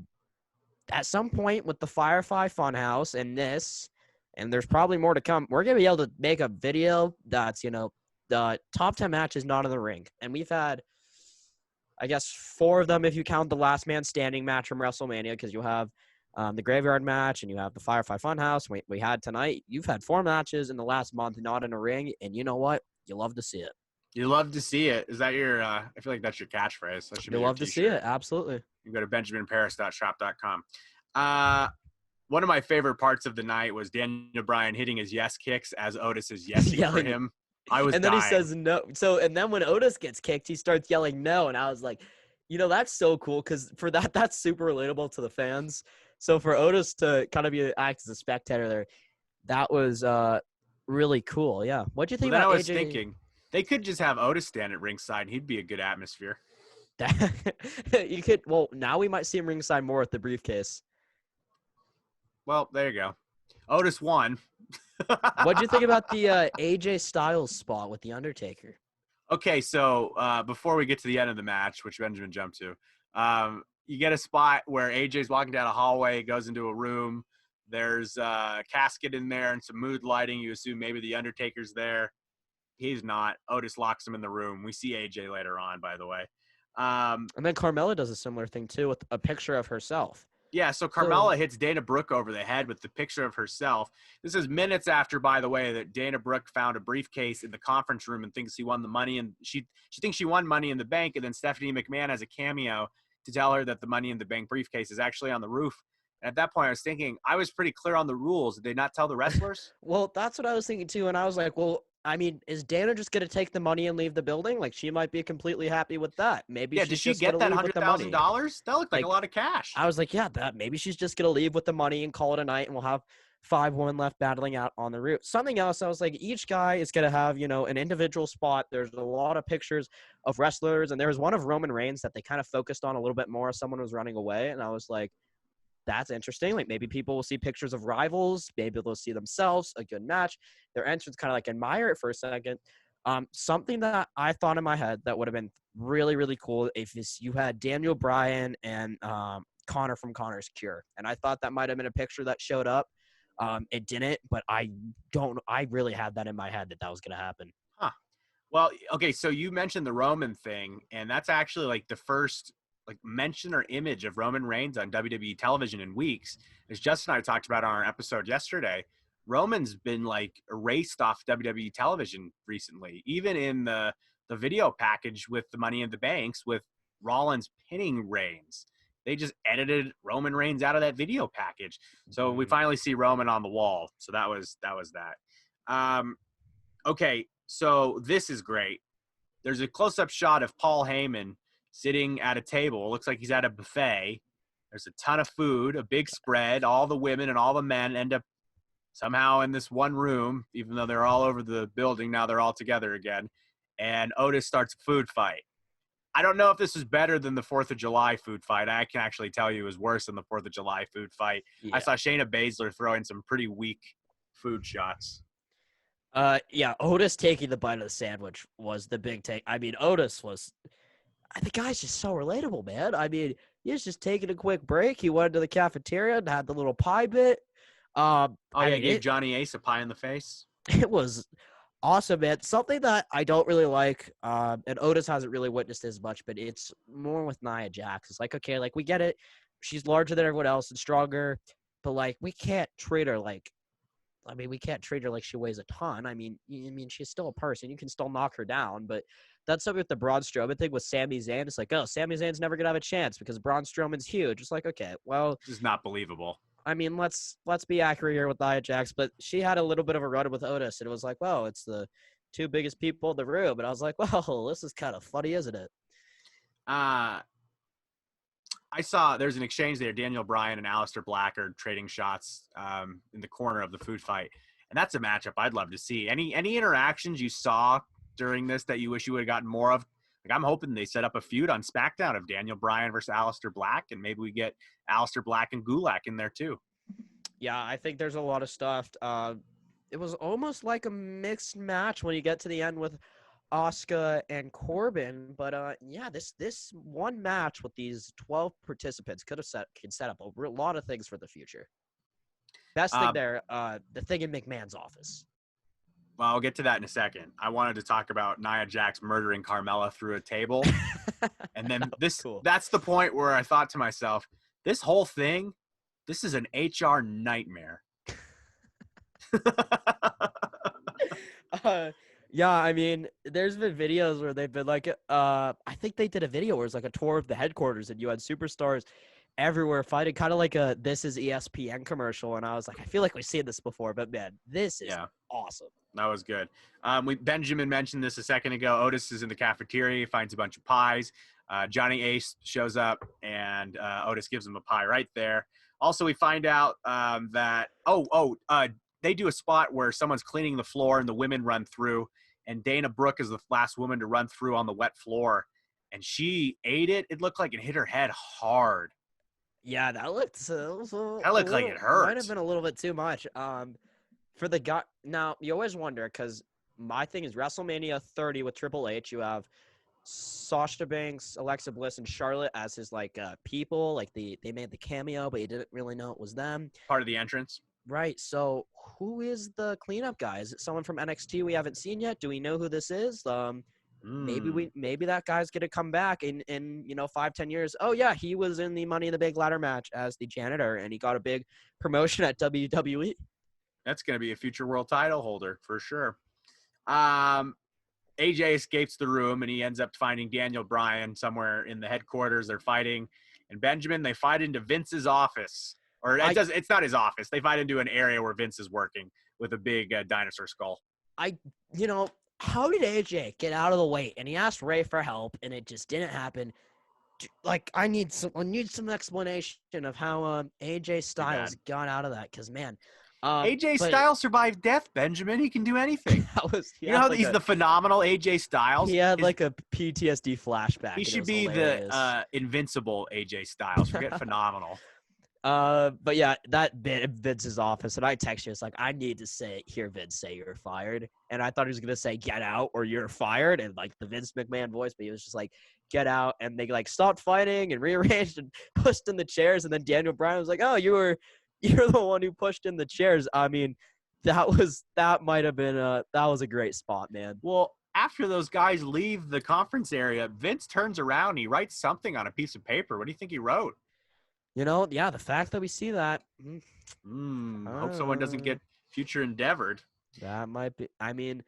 some point with the Firefly Funhouse and this, and there's probably more to come, we're gonna be able to make a video that's, the top 10 matches not in the ring. And we've had, I guess, 4 of them if you count the last man standing match from WrestleMania, because you have the Graveyard match and you have the Firefly Funhouse. We had tonight. You've had 4 matches in the last month not in a ring, and you know what? You love to see it. You love to see it. Is that your I feel like that's your catchphrase. That should be you love to see it. Absolutely. You go to benjaminparis.shop.com. One of my favorite parts of the night was Daniel Bryan hitting his yes kicks as Otis is yesing for him. I was and then dying. He says no. So, and then when Otis gets kicked, he starts yelling no. And I was like, that's so cool because for that's super relatable to the fans. So for Otis to kind of act as a spectator there, that was really cool. Yeah. What do you think about AJ? I was thinking they could just have Otis stand at ringside. He'd be a good atmosphere. You could. Well, now we might see him ringside more with the briefcase. Well, there you go. Otis won. What do you think about the AJ Styles spot with The Undertaker? Okay, so before we get to the end of the match, which Benjamin jumped to, you get a spot where AJ's walking down a hallway, goes into a room. There's a casket in there and some mood lighting. You assume maybe The Undertaker's there. He's not. Otis locks him in the room. We see AJ later on, by the way. And then Carmella does a similar thing, too, with a picture of herself. Yeah, so Carmella hits Dana Brooke over the head with the picture of herself. This is minutes after, by the way, that Dana Brooke found a briefcase in the conference room and thinks he won the money. And she thinks she won Money in the Bank. And then Stephanie McMahon has a cameo to tell her that the Money in the Bank briefcase is actually on the roof. And at that point, I was thinking, I was pretty clear on the rules. Did they not tell the wrestlers? Well, that's what I was thinking, too. And I was like, well, I mean, is Dana just going to take the money and leave the building? Like, she might be completely happy with that. Maybe did she get that $100,000? That looked like a lot of cash. I was like, yeah, maybe she's just going to leave with the money and call it a night, and we'll have 5 women left battling out on the route. Something else, I was like, each guy is going to have, an individual spot. There's a lot of pictures of wrestlers, and there was one of Roman Reigns that they kind of focused on a little bit more. Someone was running away, and I was like, that's interesting. Like, maybe people will see pictures of rivals. Maybe they'll see themselves, a good match. Their entrance, kind of like admire it for a second. Something that I thought in my head that would have been really, really cool if you had Daniel Bryan and Connor from Connor's Cure. And I thought that might have been a picture that showed up. It didn't, but I really had that in my head that was going to happen. Huh. Well, okay, so you mentioned the Roman thing, and that's actually like the first mention or image of Roman Reigns on WWE television in weeks. As Justin and I talked about on our episode yesterday, Roman's been erased off WWE television recently, even in the video package with the Money in the Banks with Rollins pinning Reigns. They just edited Roman Reigns out of that video package. So we finally see Roman on the wall. So that was that. Okay, so this is great. There's a close-up shot of Paul Heyman sitting at a table. It looks like he's at a buffet. There's a ton of food, a big spread. All the women and all the men end up somehow in this one room, even though they're all over the building. Now they're all together again. And Otis starts a food fight. I don't know if this is better than the 4th of July food fight. I can actually tell you it was worse than the 4th of July food fight. Yeah. I saw Shayna Baszler throw in some pretty weak food shots. Yeah, Otis taking the bite of the sandwich was the big take. I mean, Otis was – the guy's just so relatable, man. I mean, he was just taking a quick break. He went to the cafeteria and had the little pie bit. Gave Johnny Ace a pie in the face. It was awesome, man. Something that I don't really like, and Otis hasn't really witnessed as much, but it's more with Nia Jax. It's like, okay, we get it. She's larger than everyone else and stronger, but we can't treat her we can't treat her like she weighs a ton. I mean, she's still a person. You can still knock her down, but that's something with the Braun Strowman thing with Sami Zayn. It's like, oh, Sami Zayn's never gonna have a chance because Braun Strowman's huge. It's like, okay, well, this is not believable. I mean, let's be accurate here with Nia Jax, but she had a little bit of a run with Otis, and it was like, well, it's the 2 biggest people in the room, and I was like, well, this is kind of funny, isn't it? I saw there's an exchange there. Daniel Bryan and Aleister Black are trading shots in the corner of the food fight, and that's a matchup I'd love to see. Any interactions you saw during this that you wish you would have gotten more of? I'm hoping they set up a feud on SmackDown of Daniel Bryan versus Aleister Black, and maybe we get Aleister Black and Gulak in there too. Yeah, I think there's a lot of stuff. It was almost like a mixed match when you get to the end with Asuka and Corbin, but yeah, this one match with these 12 participants can set up a lot of things for the future. Best thing there, the thing in McMahon's office. Well, I'll get to that in a second. I wanted to talk about Nia Jax murdering Carmella through a table. And then that's the point where I thought to myself, this whole thing, this is an HR nightmare. Yeah, I mean, there's been videos where they've been I think they did a video where it's like a tour of the headquarters and you had superstars everywhere fighting, kind of like a This Is ESPN commercial. And I was like, I feel like we've seen this before, but man, this is awesome. That was good. Benjamin mentioned this a second ago. Otis is in the cafeteria. He finds a bunch of pies. Johnny Ace shows up, and Otis gives him a pie right there. Also, we find out that they do a spot where someone's cleaning the floor, and the women run through, and Dana Brooke is the last woman to run through on the wet floor, and she ate it. It looked like it hit her head hard. Yeah, that looked like it hurt. Might have been a little bit too much. For the guy, now you always wonder, because my thing is WrestleMania 30 with Triple H. You have Sasha Banks, Alexa Bliss, and Charlotte as his people. They made the cameo, but you didn't really know it was them. Part of the entrance. Right. So who is the cleanup guy? Is it someone from NXT we haven't seen yet? Do we know who this is? Maybe that guy's gonna come back in 5-10 years. Oh yeah, he was in the Money in the Bank ladder match as the janitor, and he got a big promotion at WWE. That's gonna be a future world title holder for sure. AJ escapes the room and he ends up finding Daniel Bryan somewhere in the headquarters. They're fighting, and Benjamin, they fight into Vince's office, or it's not his office. They fight into an area where Vince is working with a big dinosaur skull. How did AJ get out of the way? And he asked Ray for help, and it just didn't happen. I need some explanation of how AJ Styles got out of that. Because man, AJ But Styles survived death, Benjamin. He can do anything. that was You know how he's the phenomenal AJ Styles? he had like a PTSD flashback. He and it should was be hilarious. the invincible AJ Styles. Forget phenomenal. But yeah, that bit in Vince's office, and I text you, it's like, I need to hear Vince say you're fired. And I thought he was gonna say get out or you're fired, and like the Vince McMahon voice, but he was just like, get out, and they like stopped fighting and rearranged and pushed in the chairs, and then Daniel Bryan was like, oh, you're the one who pushed in the chairs. I mean, that was a great spot, man. Well, after those guys leave the conference area, Vince turns around, he writes something on a piece of paper. What do you think he wrote? You know, yeah, the fact that we see that. Hope someone doesn't get future endeavored. That might be. I mean,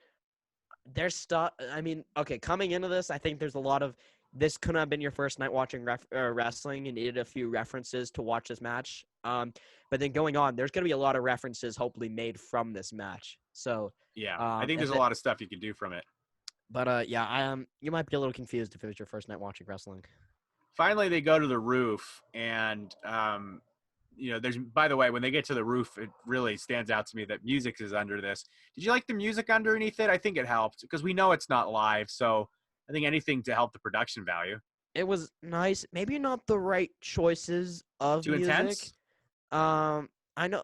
there's stuff. I mean, okay, coming into this, I think there's a lot of. This couldn't have been your first night watching wrestling. You needed a few references to watch this match. But then going on, there's going to be a lot of references hopefully made from this match. So yeah, I think there's a lot of stuff you can do from it. But yeah, you might be a little confused if it was your first night watching wrestling. Finally, they go to the roof, and there's. By the way, when they get to the roof, it really stands out to me that music is under this. Did you like the music underneath it? I think it helped because we know it's not live, so I think anything to help the production value. It was nice. Maybe not the right choices of music. Too intense. I know.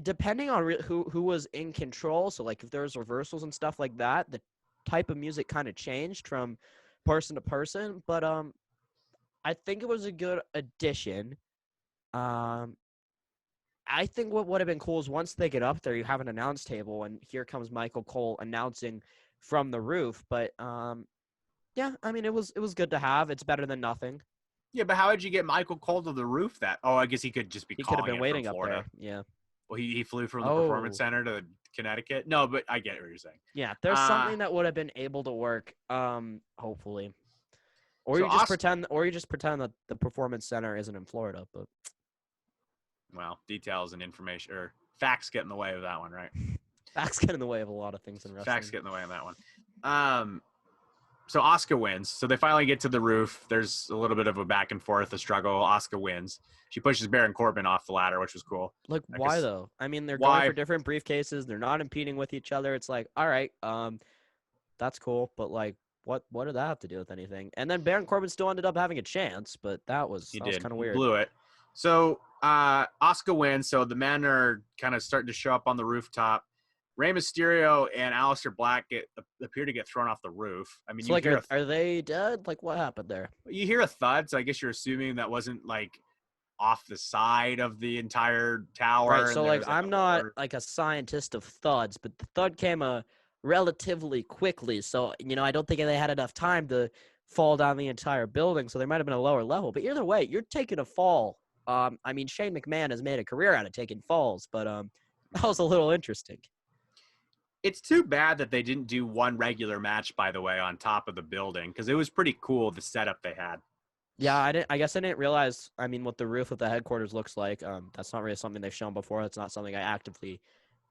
Depending on who was in control, so like if there's reversals and stuff like that, the type of music kind of changed from person to person. But I think it was a good addition. I think what would have been cool is once they get up there, you have an announce table, and here comes Michael Cole announcing from the roof. But yeah, I mean, it was good to have. It's better than nothing. Yeah, but how did you get Michael Cole to the roof? I guess he could just be. He could have been waiting up there. Yeah. Well, he flew from the Performance Center to Connecticut. No, but I get what you're saying. Yeah, there's something that would have been able to work. Hopefully. Or you just pretend that the Performance Center isn't in Florida, but well, details and information or facts get in the way of that one, right? Facts get in the way of a lot of things in wrestling. Facts get in the way of that one. So Asuka wins. So they finally get to the roof. There's a little bit of a back and forth, a struggle. Asuka wins. She pushes Baron Corbin off the ladder, which was cool. Like, why though? I mean, they're going for different briefcases. They're not impeding with each other. It's like, all right, that's cool, but like, what did that have to do with anything? And then Baron Corbin still ended up having a chance, but that was kind of weird. He blew it. So Asuka wins. So the men are kind of starting to show up on the rooftop. Rey Mysterio and Aleister Black appear to get thrown off the roof. I mean, so like, are they dead? Like, what happened there? You hear a thud, so I guess you're assuming that wasn't like off the side of the entire tower. Right. So like I'm not like a scientist of thuds, but the thud came relatively quickly. So I don't think they had enough time to fall down the entire building. So there might have been a lower level. But either way, you're taking a fall. I mean, Shane McMahon has made a career out of taking falls, but that was a little interesting. It's too bad that they didn't do one regular match, by the way, on top of the building, because it was pretty cool, the setup they had. Yeah, I guess I didn't realize, what the roof of the headquarters looks like. That's not really something they've shown before. That's not something I actively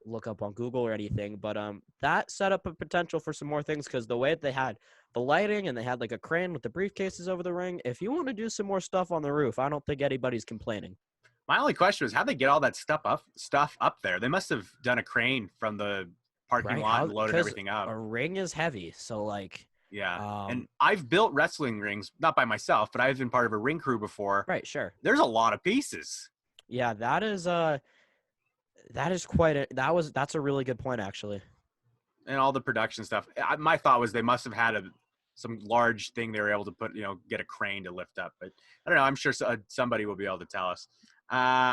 look up on Google or anything. But that set up a potential for some more things, because the way that they had the lighting and they had like a crane with the briefcases over the ring, if you want to do some more stuff on the roof, I don't think anybody's complaining. My only question was, how'd they get all that stuff up there? They must have done a crane from the parking lot and loaded everything up. A ring is heavy, so like yeah. And I've built wrestling rings, not by myself, but I've been part of a ring crew before. Right, sure. There's a lot of pieces. Yeah, that's a really good point, actually. And all the production stuff. My thought was they must have had some large thing they were able to put, get a crane to lift up. But I don't know. I'm sure somebody will be able to tell us.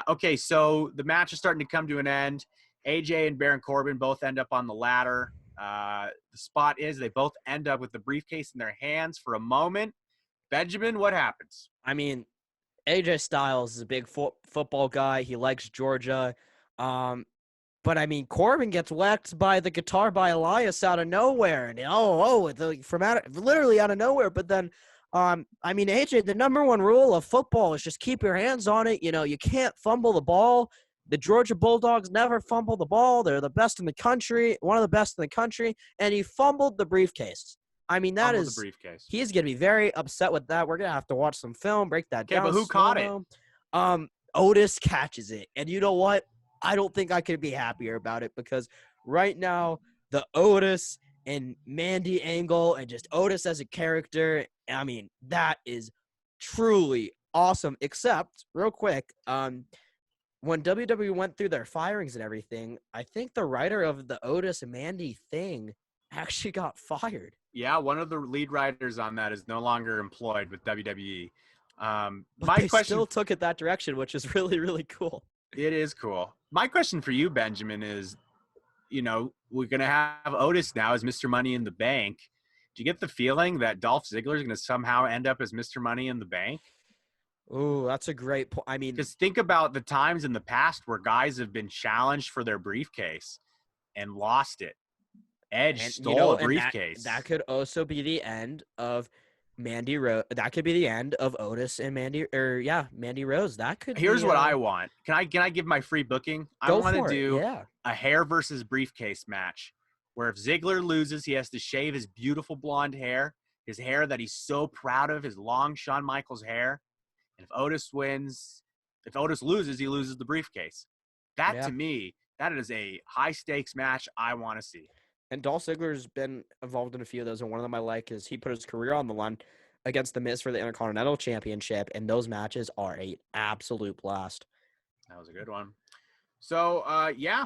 Okay, so the match is starting to come to an end. AJ and Baron Corbin both end up on the ladder. The spot is they both end up with the briefcase in their hands for a moment. Benjamin, what happens? I mean, AJ Styles is a big football guy. He likes Georgia. But I mean, Corbin gets whacked by the guitar by Elias out of nowhere. And literally out of nowhere. But then, AJ, the number one rule of football is just keep your hands on it. You can't fumble the ball. The Georgia Bulldogs never fumble the ball. They're the best in the country, one of the best in the country, and he fumbled the briefcase. I mean, the briefcase. He's going to be very upset with that. We're going to have to watch some film, break that down. Okay, but who caught it? Otis catches it. And you know what? I don't think I could be happier about it because right now the Otis and Mandy angle and just Otis as a character, I mean, that is truly awesome. Except, real quick, when WWE went through their firings and everything, I think the writer of the Otis and Mandy thing actually got fired. Yeah, one of the lead writers on that is no longer employed with WWE. But My they question, still took it that direction, which is really, really cool. it is cool. My question for you, Benjamin, is, we're going to have Otis now as Mr. Money in the Bank. Do you get the feeling that Dolph Ziggler is going to somehow end up as Mr. Money in the Bank? Ooh, that's a great point. I mean, Because think about the times in the past where guys have been challenged for their briefcase and lost it. Edge and stole a and briefcase. that could also be the end of Mandy Rose. That could be the end of Otis and Mandy Rose. That could. Here's be, what I want. Can I give my free booking? I Go want to for it. do Yeah. a hair versus briefcase match where if Ziggler loses, he has to shave his beautiful blonde hair, his hair that he's so proud of, his long Shawn Michaels hair. And if Otis loses, he loses the briefcase. That Yeah. to me, that is a high stakes match I want to see. And Dolph Ziggler's been involved in a few of those, and one of them I like is he put his career on the line against The Miz for the Intercontinental Championship, and those matches are an absolute blast. That was a good one. So, yeah.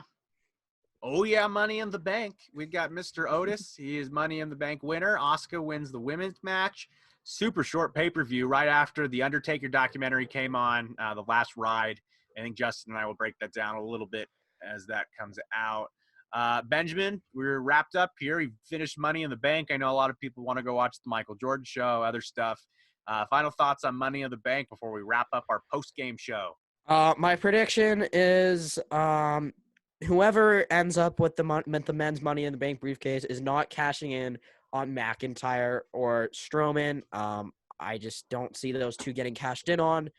Oh, yeah, Money in the Bank. We've got Mr. Otis. He is Money in the Bank winner. Asuka wins the women's match. Super short pay-per-view right after the Undertaker documentary came on, The Last Ride. I think Justin and I will break that down a little bit as that comes out. Benjamin, we're wrapped up here. We finished Money in the Bank. I know a lot of people want to go watch the Michael Jordan show, other stuff. Final thoughts on Money in the Bank before we wrap up our post-game show. My prediction is whoever ends up with the men's Money in the Bank briefcase is not cashing in on McIntyre or Strowman. I just don't see those two getting cashed in on.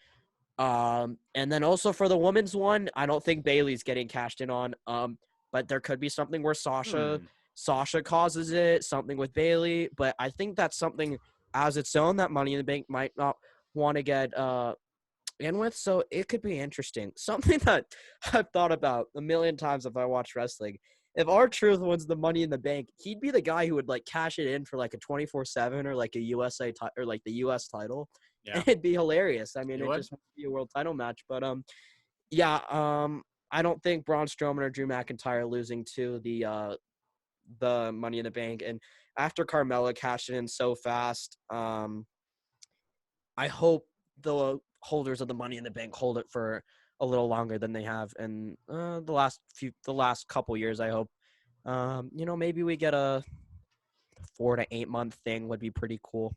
And then also for the women's one, I don't think Bayley's getting cashed in on. But there could be something where Sasha causes it, something with Bayley. But I think that's something as its own that Money in the Bank might not want to get in with. So it could be interesting. Something that I've thought about a million times if I watch wrestling. If R-Truth wins the Money in the Bank, he'd be the guy who would like cash it in for like a 24/7 or like a USA or like the US title. Yeah. It'd be hilarious. I mean, It it would. just would be a world title match. But I don't think Braun Strowman or Drew McIntyre losing to the Money in the Bank. And after Carmella cashed it in so fast, I hope the holders of the Money in the Bank hold it for a little longer than they have in the last couple years. I hope, maybe we get a 4 to 8 month thing would be pretty cool.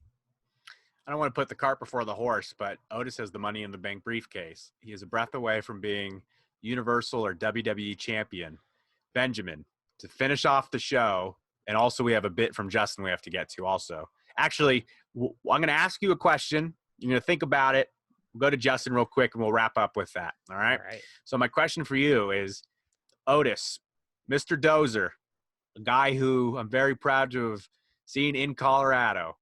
I don't want to put the cart before the horse, but Otis has the Money in the Bank briefcase. He is a breath away from being Universal or WWE champion. Benjamin, to finish off the show, and also we have a bit from Justin we have to get to also. Actually, I'm going to ask you a question. You're going to think about it. We'll go to Justin real quick, and we'll wrap up with that. All right? All right. So my question for you is, Otis, Mr. Dozer, a guy who I'm very proud to have seen in Colorado,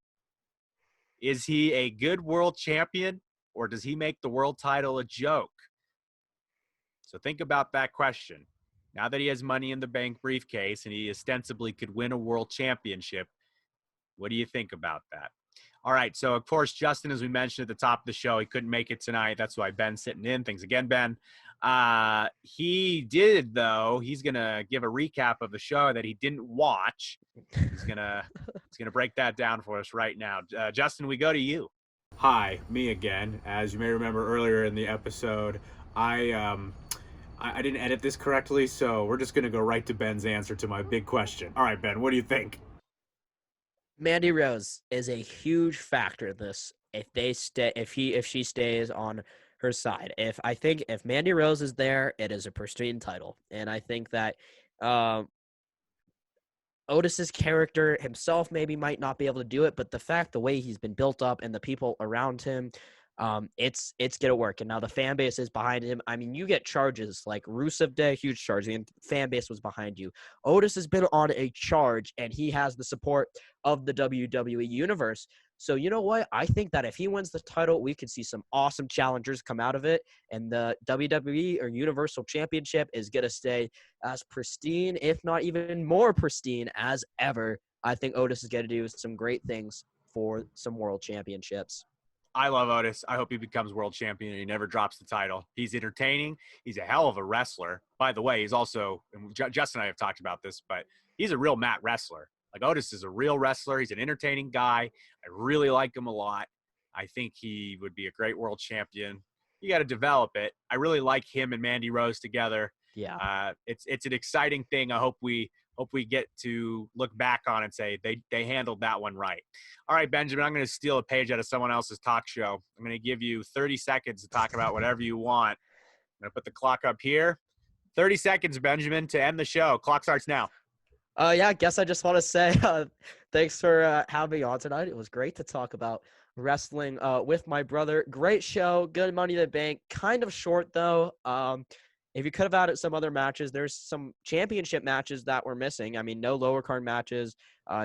is he a good world champion, or does he make the world title a joke? So think about that question. Now that he has Money in the Bank briefcase and he ostensibly could win a world championship, what do you think about that? All right, so of course, Justin, as we mentioned at the top of the show, he couldn't make it tonight. That's why Ben's sitting in. Thanks again, Ben. He did, though. He's going to give a recap of the show that he didn't watch. He's gonna break that down for us right now. Justin, we go to you. Hi, me again. As you may remember earlier in the episode, I didn't edit this correctly, so we're just gonna go right to Ben's answer to my big question. All right, Ben, what do you think? Mandy Rose is a huge factor in this. If she stays on her side, if Mandy Rose is there, it is a pristine title, and I think that Otis's character himself maybe might not be able to do it, but the way he's been built up and the people around him, it's gonna work. And now the fan base is behind him. I mean, you get charges like Rusev Day, huge charge. The fan base was behind you. Otis has been on a charge, and he has the support of the WWE universe. So you know what? I think that if he wins the title, we could see some awesome challengers come out of it, and the WWE or Universal Championship is going to stay as pristine, if not even more pristine as ever. I think Otis is going to do some great things for some world championships. I love Otis. I hope he becomes world champion and he never drops the title. He's entertaining. He's a hell of a wrestler. By the way, he's also, and Justin and I have talked about this, but he's a real mat wrestler. Like, Otis is a real wrestler. He's an entertaining guy. I really like him a lot. I think he would be a great world champion. You got to develop it. I really like him and Mandy Rose together. Yeah. It's an exciting thing. I hope we get to look back on and say they handled that one right. All right, Benjamin, I'm going to steal a page out of someone else's talk show. I'm going to give you 30 seconds to talk about whatever you want. I'm going to put the clock up here. 30 seconds, Benjamin, to end the show. Clock starts now. Yeah, I guess I just want to say thanks for having me on tonight. It was great to talk about wrestling with my brother. Great show, good Money in the Bank. Kind of short, though. If you could have added some other matches, there's some championship matches that we're missing. I mean, no lower card matches,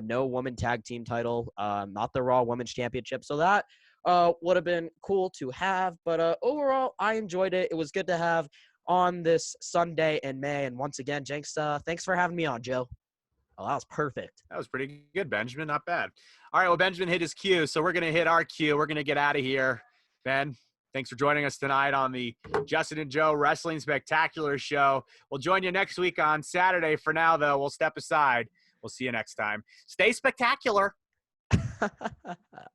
no woman tag team title, not the Raw Women's Championship. So that would have been cool to have. But overall, I enjoyed it. It was good to have on this Sunday in May. And once again, Jenks, thanks for having me on, Joe. Oh, that was perfect. That was pretty good, Benjamin. Not bad. All right, well, Benjamin hit his cue, so we're going to hit our cue. We're going to get out of here. Ben, thanks for joining us tonight on the Justin and Joe Wrestling Spectacular Show. We'll join you next week on Saturday. For now, though, we'll step aside. We'll see you next time. Stay spectacular.